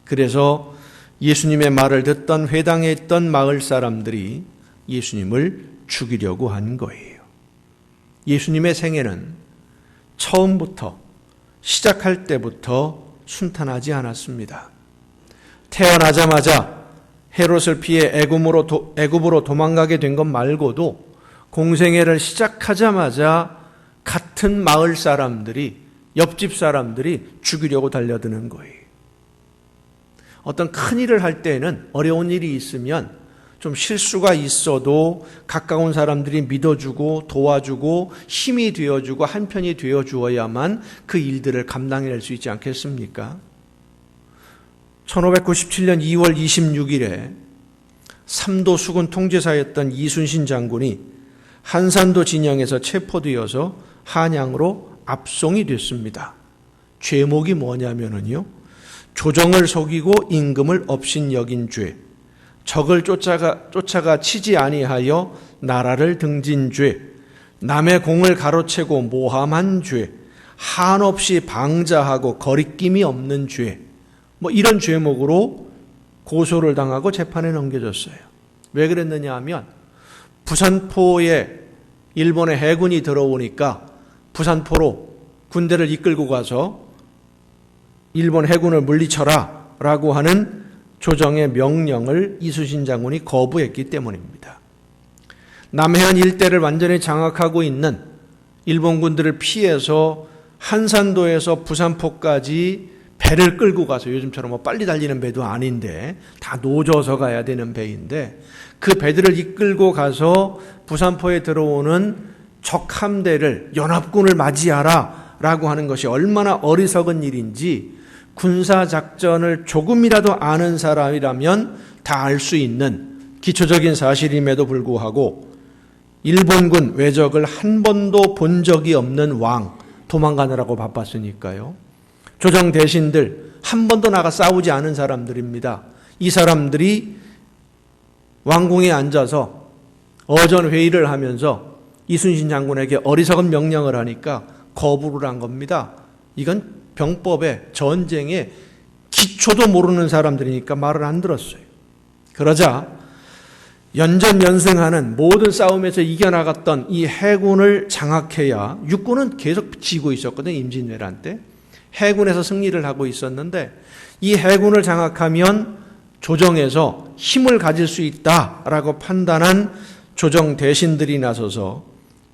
그래서 예수님의 말을 듣던 회당에 있던 마을 사람들이 예수님을 죽이려고 한 거예요. 예수님의 생애는 처음부터, 시작할 때부터 순탄하지 않았습니다. 태어나자마자 헤롯을 피해 애굽으로 도망가게 된 것 말고도 공생애를 시작하자마자 같은 마을 사람들이, 옆집 사람들이 죽이려고 달려드는 거예요. 어떤 큰 일을 할 때는, 어려운 일이 있으면 좀 실수가 있어도 가까운 사람들이 믿어주고 도와주고 힘이 되어주고 한편이 되어주어야만 그 일들을 감당해낼 수 있지 않겠습니까? 1597년 2월 26일에 삼도 수군 통제사였던 이순신 장군이 한산도 진영에서 체포되어서 한양으로 압송이 됐습니다. 죄목이 뭐냐면요, 조정을 속이고 임금을 업신여긴 죄, 적을 쫓아가 치지 아니하여 나라를 등진 죄, 남의 공을 가로채고 모함한 죄, 한없이 방자하고 거리낌이 없는 죄, 이런 죄목으로 고소를 당하고 재판에 넘겨졌어요. 왜 그랬느냐 하면 부산포에 일본의 해군이 들어오니까 부산포로 군대를 이끌고 가서 일본 해군을 물리쳐라 라고 하는 조정의 명령을 이순신 장군이 거부했기 때문입니다. 남해안 일대를 완전히 장악하고 있는 일본 군들을 피해서 한산도에서 부산포까지 배를 끌고 가서, 요즘처럼 빨리 달리는 배도 아닌데 다 노져서 가야 되는 배인데, 그 배들을 이끌고 가서 부산포에 들어오는 적 함대를, 연합군을 맞이하라 라고 하는 것이 얼마나 어리석은 일인지 군사작전을 조금이라도 아는 사람이라면 다 알 수 있는 기초적인 사실임에도 불구하고 일본군 외적을 한 번도 본 적이 없는 왕, 도망가느라고 바빴으니까요. 조정 대신들, 한 번도 나가 싸우지 않은 사람들입니다. 이 사람들이 왕궁에 앉아서 어전 회의를 하면서 이순신 장군에게 어리석은 명령을 하니까 거부를 한 겁니다. 이건 병법에, 전쟁에 기초도 모르는 사람들이니까 말을 안 들었어요. 그러자 연전연승하는, 모든 싸움에서 이겨나갔던 이 해군을 장악해야, 육군은 계속 지고 있었거든요. 임진왜란 때 해군에서 승리를 하고 있었는데, 이 해군을 장악하면 조정에서 힘을 가질 수 있다라고 판단한 조정 대신들이 나서서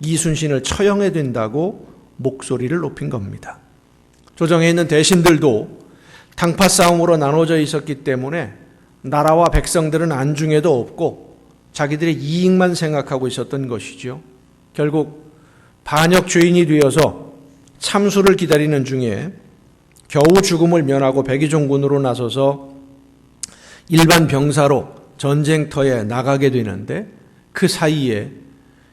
이순신을 처형해야 된다고 목소리를 높인 겁니다. 조정에 있는 대신들도 당파 싸움으로 나눠져 있었기 때문에 나라와 백성들은 안중에도 없고 자기들의 이익만 생각하고 있었던 것이죠. 결국 반역 죄인이 되어서 참수를 기다리는 중에 겨우 죽음을 면하고 백의종군으로 나서서 일반 병사로 전쟁터에 나가게 되는데, 그 사이에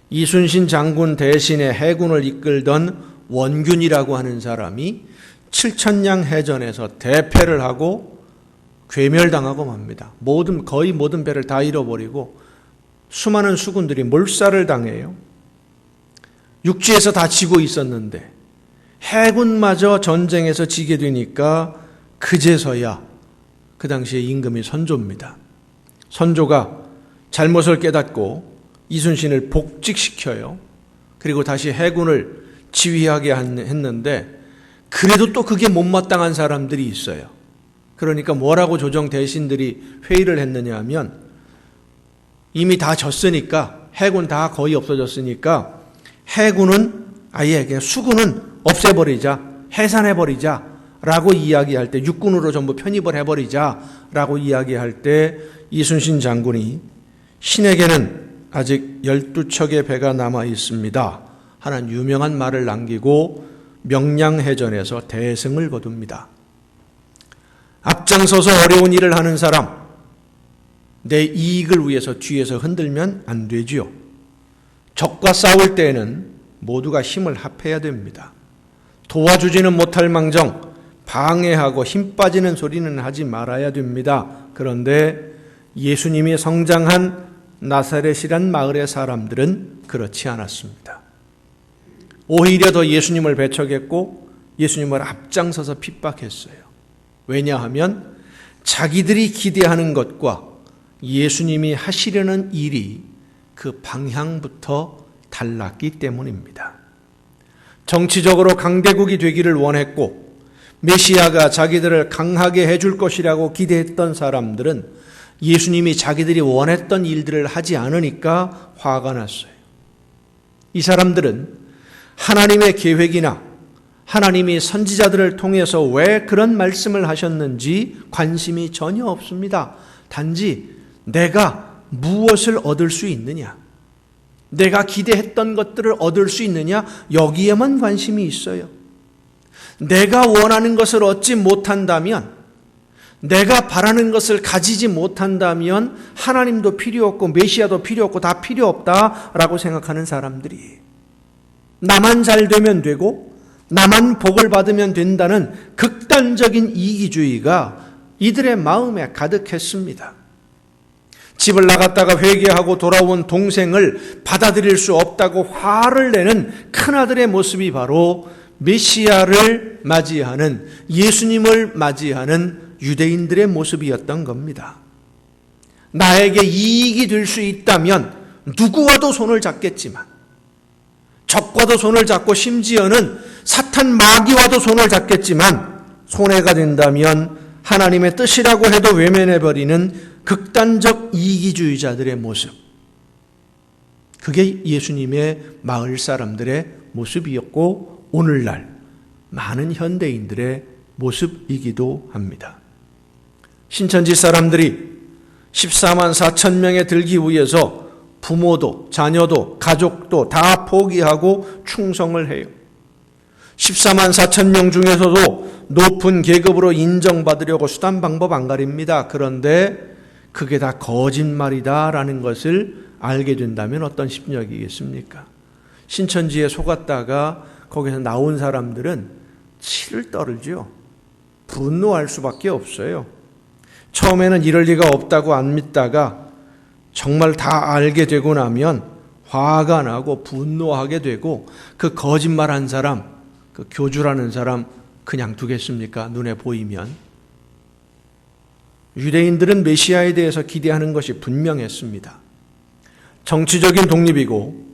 이순신 장군 대신에 해군을 이끌던 원균이라고 하는 사람이 7천량 해전에서 대패를 하고 괴멸당하고 맙니다. 거의 모든 배를 다 잃어버리고 수많은 수군들이 몰살을 당해요. 육지에서 다 지고 있었는데 해군마저 전쟁에서 지게 되니까 그제서야 그 당시에 임금이 선조입니다. 선조가 잘못을 깨닫고 이순신을 복직시켜요. 그리고 다시 해군을 지휘하게 했는데, 그래도 또 그게 못마땅한 사람들이 있어요. 그러니까 뭐라고 조정 대신들이 회의를 했느냐 하면, 이미 다 졌으니까, 해군 다 거의 없어졌으니까 해군은 아예 그냥 수군은 없애버리자, 해산해버리자 라고 이야기할 때, 육군으로 전부 편입을 해버리자 라고 이야기할 때 이순신 장군이 신에게는 아직 12척의 배가 남아 있습니다 하는 유명한 말을 남기고 명량해전에서 대승을 거둡니다. 앞장서서 어려운 일을 하는 사람, 내 이익을 위해서 뒤에서 흔들면 안 되지요. 적과 싸울 때에는 모두가 힘을 합해야 됩니다. 도와주지는 못할 망정 방해하고 힘 빠지는 소리는 하지 말아야 됩니다. 그런데 예수님이 성장한 나사렛이란 마을의 사람들은 그렇지 않았습니다. 오히려 더 예수님을 배척했고 예수님을 앞장서서 핍박했어요. 왜냐하면 자기들이 기대하는 것과 예수님이 하시려는 일이 그 방향부터 달랐기 때문입니다. 정치적으로 강대국이 되기를 원했고 메시아가 자기들을 강하게 해줄 것이라고 기대했던 사람들은 예수님이 자기들이 원했던 일들을 하지 않으니까 화가 났어요. 이 사람들은 하나님의 계획이나 하나님이 선지자들을 통해서 왜 그런 말씀을 하셨는지 관심이 전혀 없습니다. 단지 내가 무엇을 얻을 수 있느냐, 내가 기대했던 것들을 얻을 수 있느냐, 여기에만 관심이 있어요. 내가 원하는 것을 얻지 못한다면, 내가 바라는 것을 가지지 못한다면 하나님도 필요 없고 메시아도 필요 없고 다 필요 없다라고 생각하는 사람들이, 나만 잘 되면 되고 나만 복을 받으면 된다는 극단적인 이기주의가 이들의 마음에 가득했습니다. 집을 나갔다가 회개하고 돌아온 동생을 받아들일 수 없다고 화를 내는 큰아들의 모습이 바로 메시아를 맞이하는, 예수님을 맞이하는 유대인들의 모습이었던 겁니다. 나에게 이익이 될 수 있다면 누구와도 손을 잡겠지만, 적과도 손을 잡고 심지어는 사탄 마귀와도 손을 잡겠지만, 손해가 된다면 하나님의 뜻이라고 해도 외면해버리는 극단적 이기주의자들의 모습, 그게 예수님의 마을 사람들의 모습이었고 오늘날 많은 현대인들의 모습이기도 합니다. 신천지 사람들이 14만 4천 명에 들기 위해서 부모도 자녀도 가족도 다 포기하고 충성을 해요. 14만 4천 명 중에서도 높은 계급으로 인정받으려고 수단 방법 안 가립니다. 그런데 그게 다 거짓말이다라는 것을 알게 된다면 어떤 심정이겠습니까? 신천지에 속았다가 거기서 나온 사람들은 치를 떨죠. 분노할 수밖에 없어요. 처음에는 이럴 리가 없다고 안 믿다가 정말 다 알게 되고 나면 화가 나고 분노하게 되고, 그 거짓말한 사람, 그 교주라는 사람 그냥 두겠습니까? 눈에 보이면. 유대인들은 메시아에 대해서 기대하는 것이 분명했습니다. 정치적인 독립이고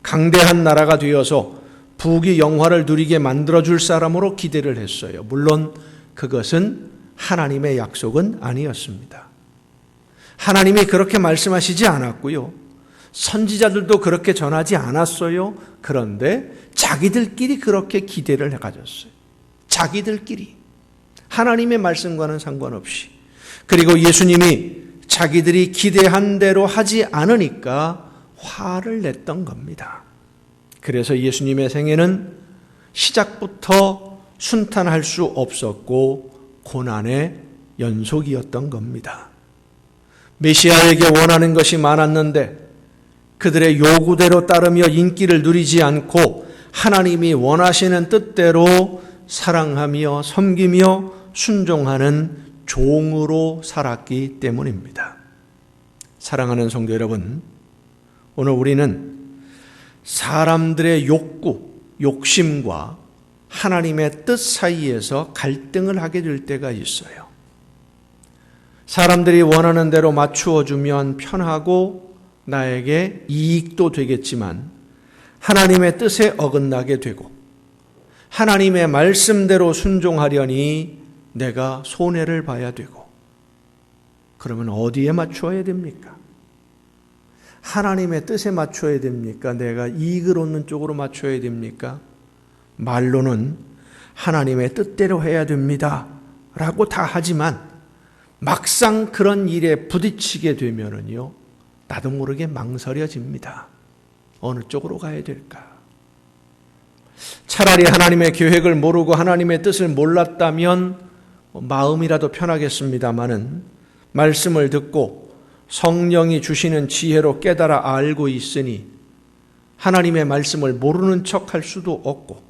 강대한 나라가 되어서 부귀 영화를 누리게 만들어줄 사람으로 기대를 했어요. 물론 그것은 하나님의 약속은 아니었습니다. 하나님이 그렇게 말씀하시지 않았고요. 선지자들도 그렇게 전하지 않았어요. 그런데 자기들끼리 그렇게 기대를 가졌어요. 자기들끼리. 하나님의 말씀과는 상관없이. 그리고 예수님이 자기들이 기대한 대로 하지 않으니까 화를 냈던 겁니다. 그래서 예수님의 생애는 시작부터 순탄할 수 없었고 고난의 연속이었던 겁니다. 메시아에게 원하는 것이 많았는데 그들의 요구대로 따르며 인기를 누리지 않고 하나님이 원하시는 뜻대로 사랑하며 섬기며 순종하는 종으로 살았기 때문입니다. 사랑하는 성도 여러분, 오늘 우리는 사람들의 욕구, 욕심과 하나님의 뜻 사이에서 갈등을 하게 될 때가 있어요. 사람들이 원하는 대로 맞추어 주면 편하고 나에게 이익도 되겠지만 하나님의 뜻에 어긋나게 되고 하나님의 말씀대로 순종하려니 내가 손해를 봐야 되고, 그러면 어디에 맞추어야 됩니까? 하나님의 뜻에 맞춰야 됩니까? 내가 이익을 얻는 쪽으로 맞춰야 됩니까? 말로는 하나님의 뜻대로 해야 됩니다 라고 다 하지만 막상 그런 일에 부딪히게 되면은요, 나도 모르게 망설여집니다. 어느 쪽으로 가야 될까? 차라리 하나님의 계획을 모르고 하나님의 뜻을 몰랐다면 마음이라도 편하겠습니다마는 말씀을 듣고 성령이 주시는 지혜로 깨달아 알고 있으니 하나님의 말씀을 모르는 척할 수도 없고,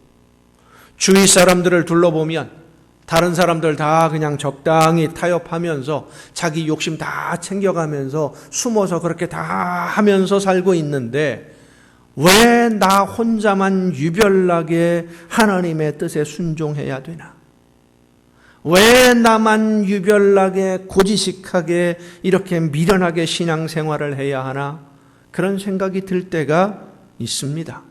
주위 사람들을 둘러보면 다른 사람들 다 그냥 적당히 타협하면서 자기 욕심 다 챙겨가면서 숨어서 그렇게 다 하면서 살고 있는데 왜 나 혼자만 유별나게 하나님의 뜻에 순종해야 되나? 왜 나만 유별나게 고지식하게 이렇게 미련하게 신앙생활을 해야 하나? 그런 생각이 들 때가 있습니다.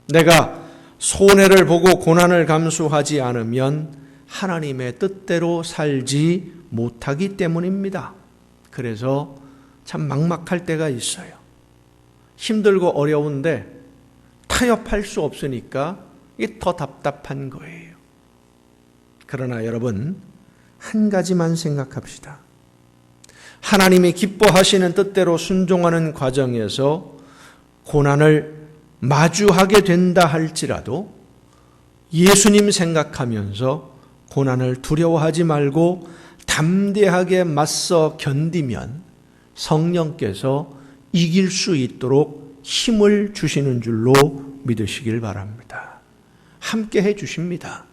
내가 손해를 보고 고난을 감수하지 않으면 하나님의 뜻대로 살지 못하기 때문입니다. 그래서 참 막막할 때가 있어요. 힘들고 어려운데 타협할 수 없으니까 이게 더 답답한 거예요. 그러나 여러분, 한 가지만 생각합시다. 하나님이 기뻐하시는 뜻대로 순종하는 과정에서 고난을 마주하게 된다 할지라도 예수님 생각하면서 고난을 두려워하지 말고 담대하게 맞서 견디면 성령께서 이길 수 있도록 힘을 주시는 줄로 믿으시길 바랍니다. 함께 해 주십니다.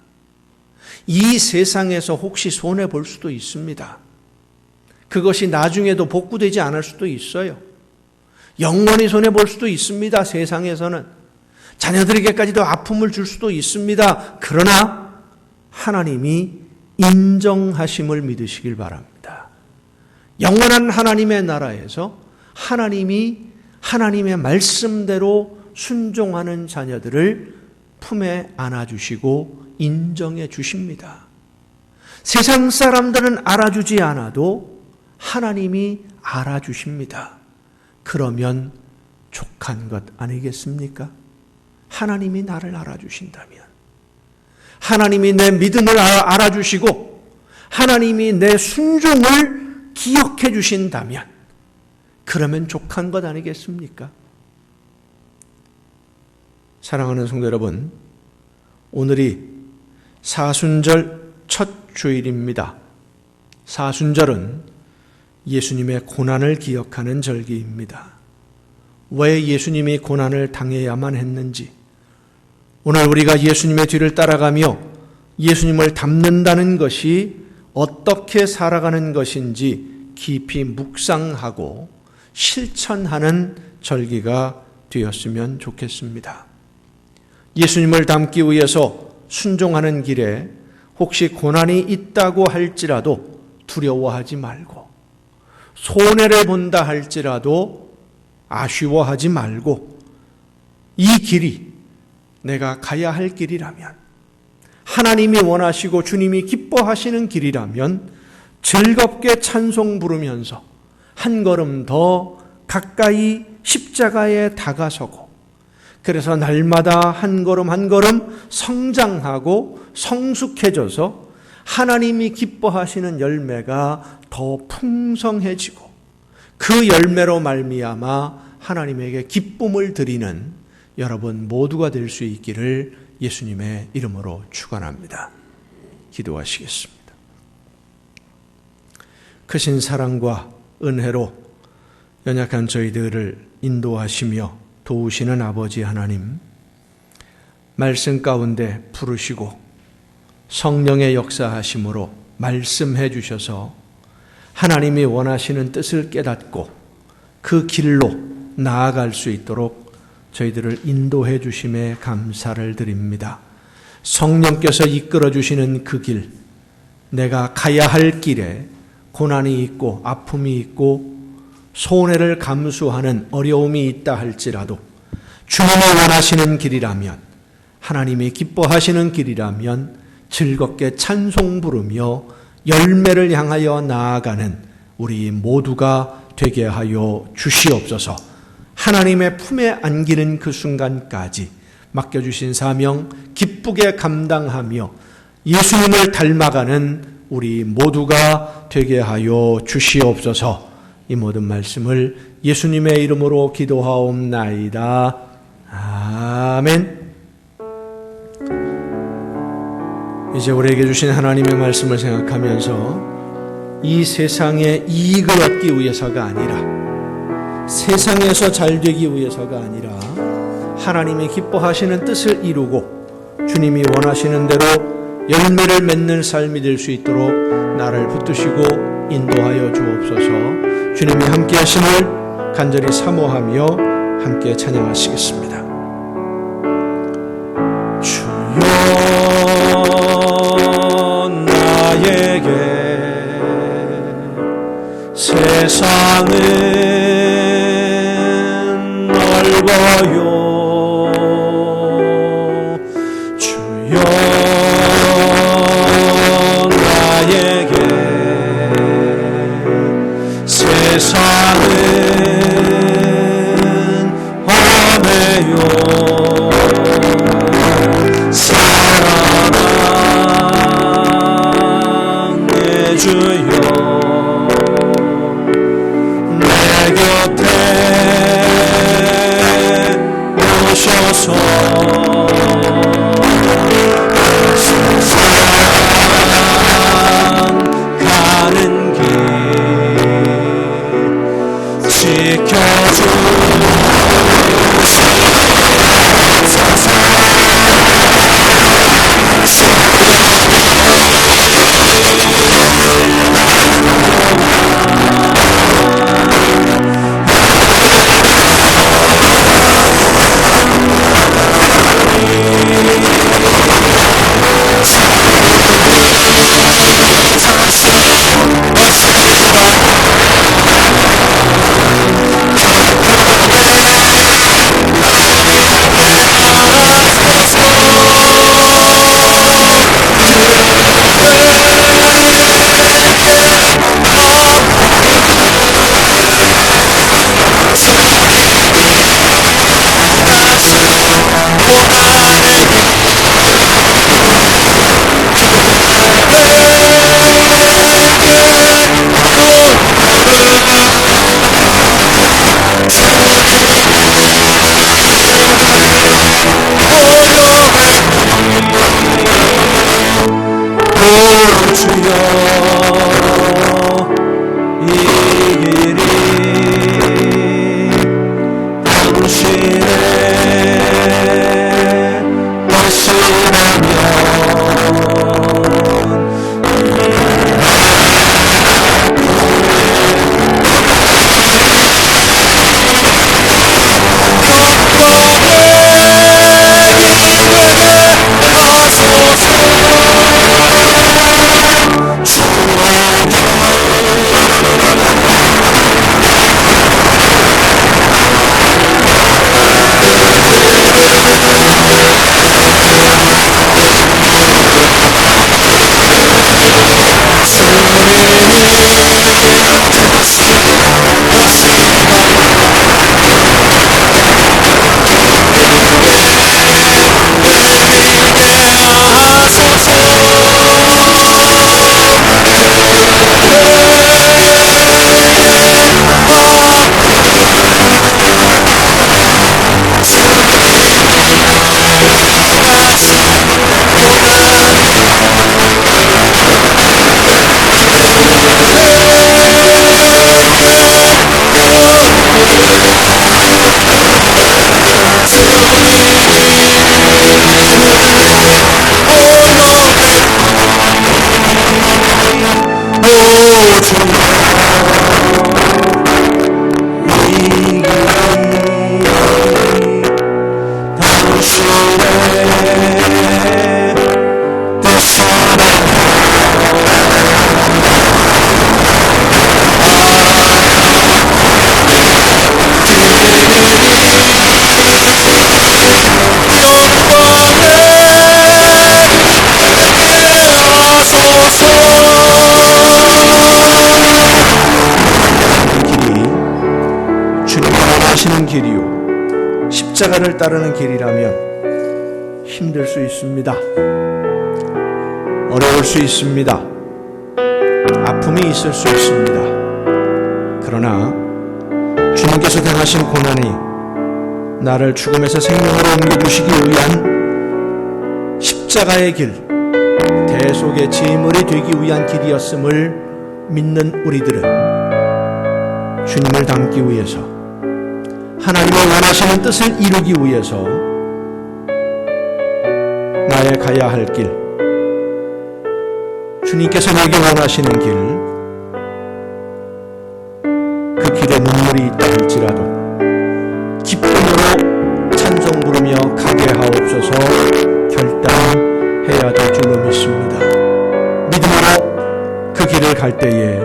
이 세상에서 혹시 손해볼 수도 있습니다. 그것이 나중에도 복구되지 않을 수도 있어요. 영원히 손해볼 수도 있습니다. 세상에서는. 자녀들에게까지도 아픔을 줄 수도 있습니다. 그러나 하나님이 인정하심을 믿으시길 바랍니다. 영원한 하나님의 나라에서 하나님이 하나님의 말씀대로 순종하는 자녀들을 품에 안아주시고 인정해 주십니다. 세상 사람들은 알아주지 않아도 하나님이 알아주십니다. 그러면 족한 것 아니겠습니까? 하나님이 나를 알아주신다면, 하나님이 내 믿음을 알아주시고 하나님이 내 순종을 기억해 주신다면 그러면 족한 것 아니겠습니까? 사랑하는 성도 여러분, 오늘이 사순절 첫 주일입니다. 사순절은 예수님의 고난을 기억하는 절기입니다. 왜 예수님이 고난을 당해야만 했는지, 오늘 우리가 예수님의 뒤를 따라가며 예수님을 닮는다는 것이 어떻게 살아가는 것인지 깊이 묵상하고 실천하는 절기가 되었으면 좋겠습니다. 예수님을 닮기 위해서 순종하는 길에 혹시 고난이 있다고 할지라도 두려워하지 말고, 손해를 본다 할지라도 아쉬워하지 말고, 이 길이 내가 가야 할 길이라면, 하나님이 원하시고 주님이 기뻐하시는 길이라면 즐겁게 찬송 부르면서 한 걸음 더 가까이 십자가에 다가서고, 그래서 날마다 한 걸음 한 걸음 성장하고 성숙해져서 하나님이 기뻐하시는 열매가 더 풍성해지고 그 열매로 말미암아 하나님에게 기쁨을 드리는 여러분 모두가 될 수 있기를 예수님의 이름으로 축원합니다. 기도하시겠습니다. 크신 사랑과 은혜로 연약한 저희들을 인도하시며 도우시는 아버지 하나님, 말씀 가운데 부르시고 성령의 역사하심으로 말씀해 주셔서 하나님이 원하시는 뜻을 깨닫고 그 길로 나아갈 수 있도록 저희들을 인도해 주심에 감사를 드립니다. 성령께서 이끌어 주시는 그 길, 내가 가야 할 길에 고난이 있고 아픔이 있고 손해를 감수하는 어려움이 있다 할지라도 주님이 원하시는 길이라면, 하나님이 기뻐하시는 길이라면 즐겁게 찬송 부르며 열매를 향하여 나아가는 우리 모두가 되게 하여 주시옵소서. 하나님의 품에 안기는 그 순간까지 맡겨주신 사명 기쁘게 감당하며 예수님을 닮아가는 우리 모두가 되게 하여 주시옵소서. 이 모든 말씀을 예수님의 이름으로 기도하옵나이다. 아멘. 이제 우리에게 주신 하나님의 말씀을 생각하면서 이 세상의 이익을 얻기 위해서가 아니라, 세상에서 잘 되기 위해서가 아니라 하나님이 기뻐하시는 뜻을 이루고 주님이 원하시는 대로 열매를 맺는 삶이 될 수 있도록 나를 붙드시고 인도하여 주옵소서. 주님이 함께 하심을 간절히 사모하며 함께 찬양하시겠습니다. 주여 나에게 세상은 넓어요. 주여 나에게 세상은 험해요. 사랑의 주여 내 곁에 오셔서 세상 가는 길 지켜주소서. 원하시는 길이요 십자가를 따르는 길이라면 힘들 수 있습니다. 어려울 수 있습니다. 아픔이 있을 수 있습니다. 그러나 주님께서 당하신 고난이 나를 죽음에서 생명으로 옮겨주시기 위한 십자가의 길, 대속의 제물이 되기 위한 길이었음을 믿는 우리들은 주님을 닮기 위해서, 하나님의 원하시는 뜻을 이루기 위해서 나의 가야 할 길, 주님께서 내게 원하시는 길, 그 길에 눈물이 있다 할지라도 기쁨으로 찬송 부르며 가게 하옵소서 결단해야 될 줄로 믿습니다. 믿음으로 그 길을 갈 때에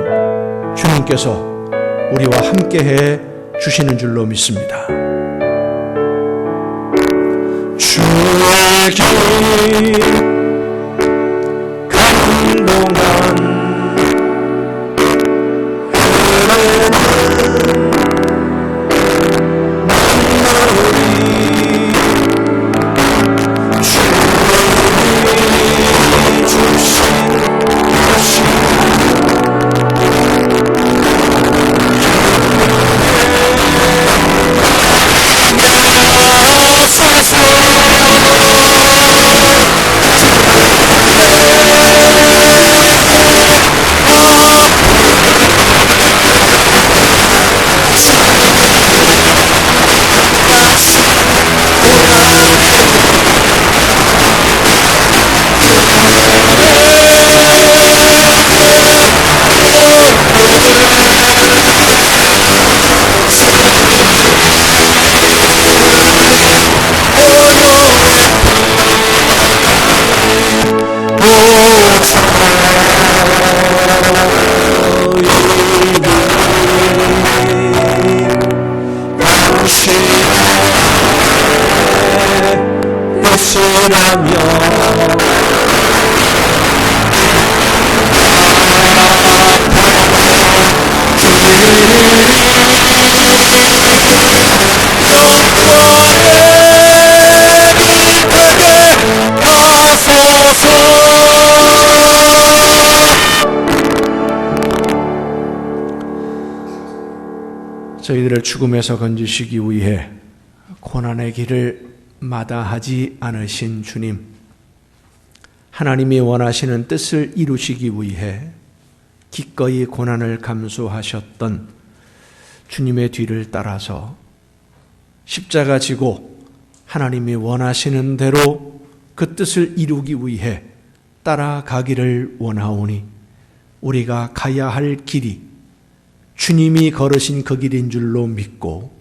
주님께서 우리와 함께해 주시는 줄로 믿습니다. 주의 길 가는 동안 저희들을 죽음에서 건지시기 위해 고난의 길을 마다하지 않으신 주님, 하나님이 원하시는 뜻을 이루시기 위해 기꺼이 고난을 감수하셨던 주님의 뒤를 따라서 십자가 지고 하나님이 원하시는 대로 그 뜻을 이루기 위해 따라가기를 원하오니 우리가 가야 할 길이 주님이 걸으신 그 길인 줄로 믿고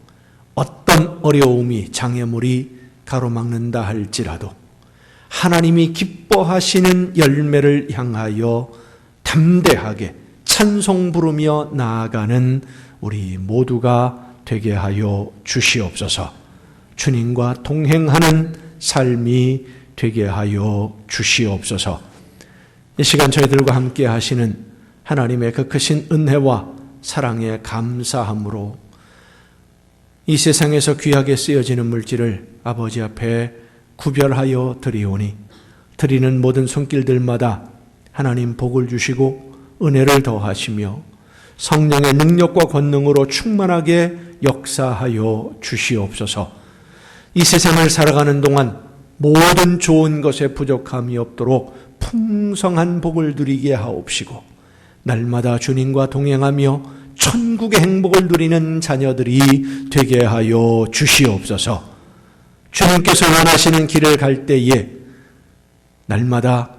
어떤 어려움이 장애물이 가로막는다 할지라도 하나님이 기뻐하시는 열매를 향하여 담대하게 찬송 부르며 나아가는 우리 모두가 되게 하여 주시옵소서. 주님과 동행하는 삶이 되게 하여 주시옵소서. 이 시간 저희들과 함께 하시는 하나님의 그 크신 은혜와 사랑에 감사함으로 이 세상에서 귀하게 쓰여지는 물질을 아버지 앞에 구별하여 드리오니 드리는 모든 손길들마다 하나님 복을 주시고 은혜를 더하시며 성령의 능력과 권능으로 충만하게 역사하여 주시옵소서. 이 세상을 살아가는 동안 모든 좋은 것에 부족함이 없도록 풍성한 복을 누리게 하옵시고 날마다 주님과 동행하며 천국의 행복을 누리는 자녀들이 되게 하여 주시옵소서. 주님께서 원하시는 길을 갈 때에 날마다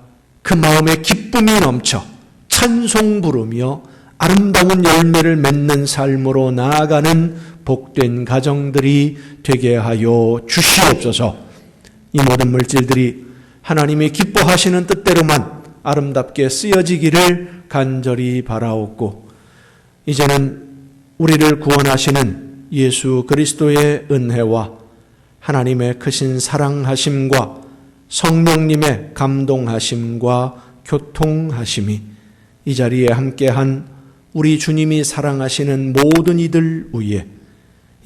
그 마음에 기쁨이 넘쳐 찬송 부르며 아름다운 열매를 맺는 삶으로 나아가는 복된 가정들이 되게 하여 주시옵소서. 이 모든 물질들이 하나님이 기뻐하시는 뜻대로만 아름답게 쓰여지기를 간절히 바라옵고 이제는 우리를 구원하시는 예수 그리스도의 은혜와 하나님의 크신 사랑하심과 성령님의 감동하심과 교통하심이 이 자리에 함께한 우리 주님이 사랑하시는 모든 이들 위에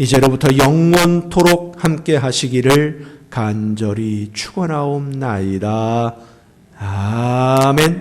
이제로부터 영원토록 함께 하시기를 간절히 축원하옵나이다. 아멘.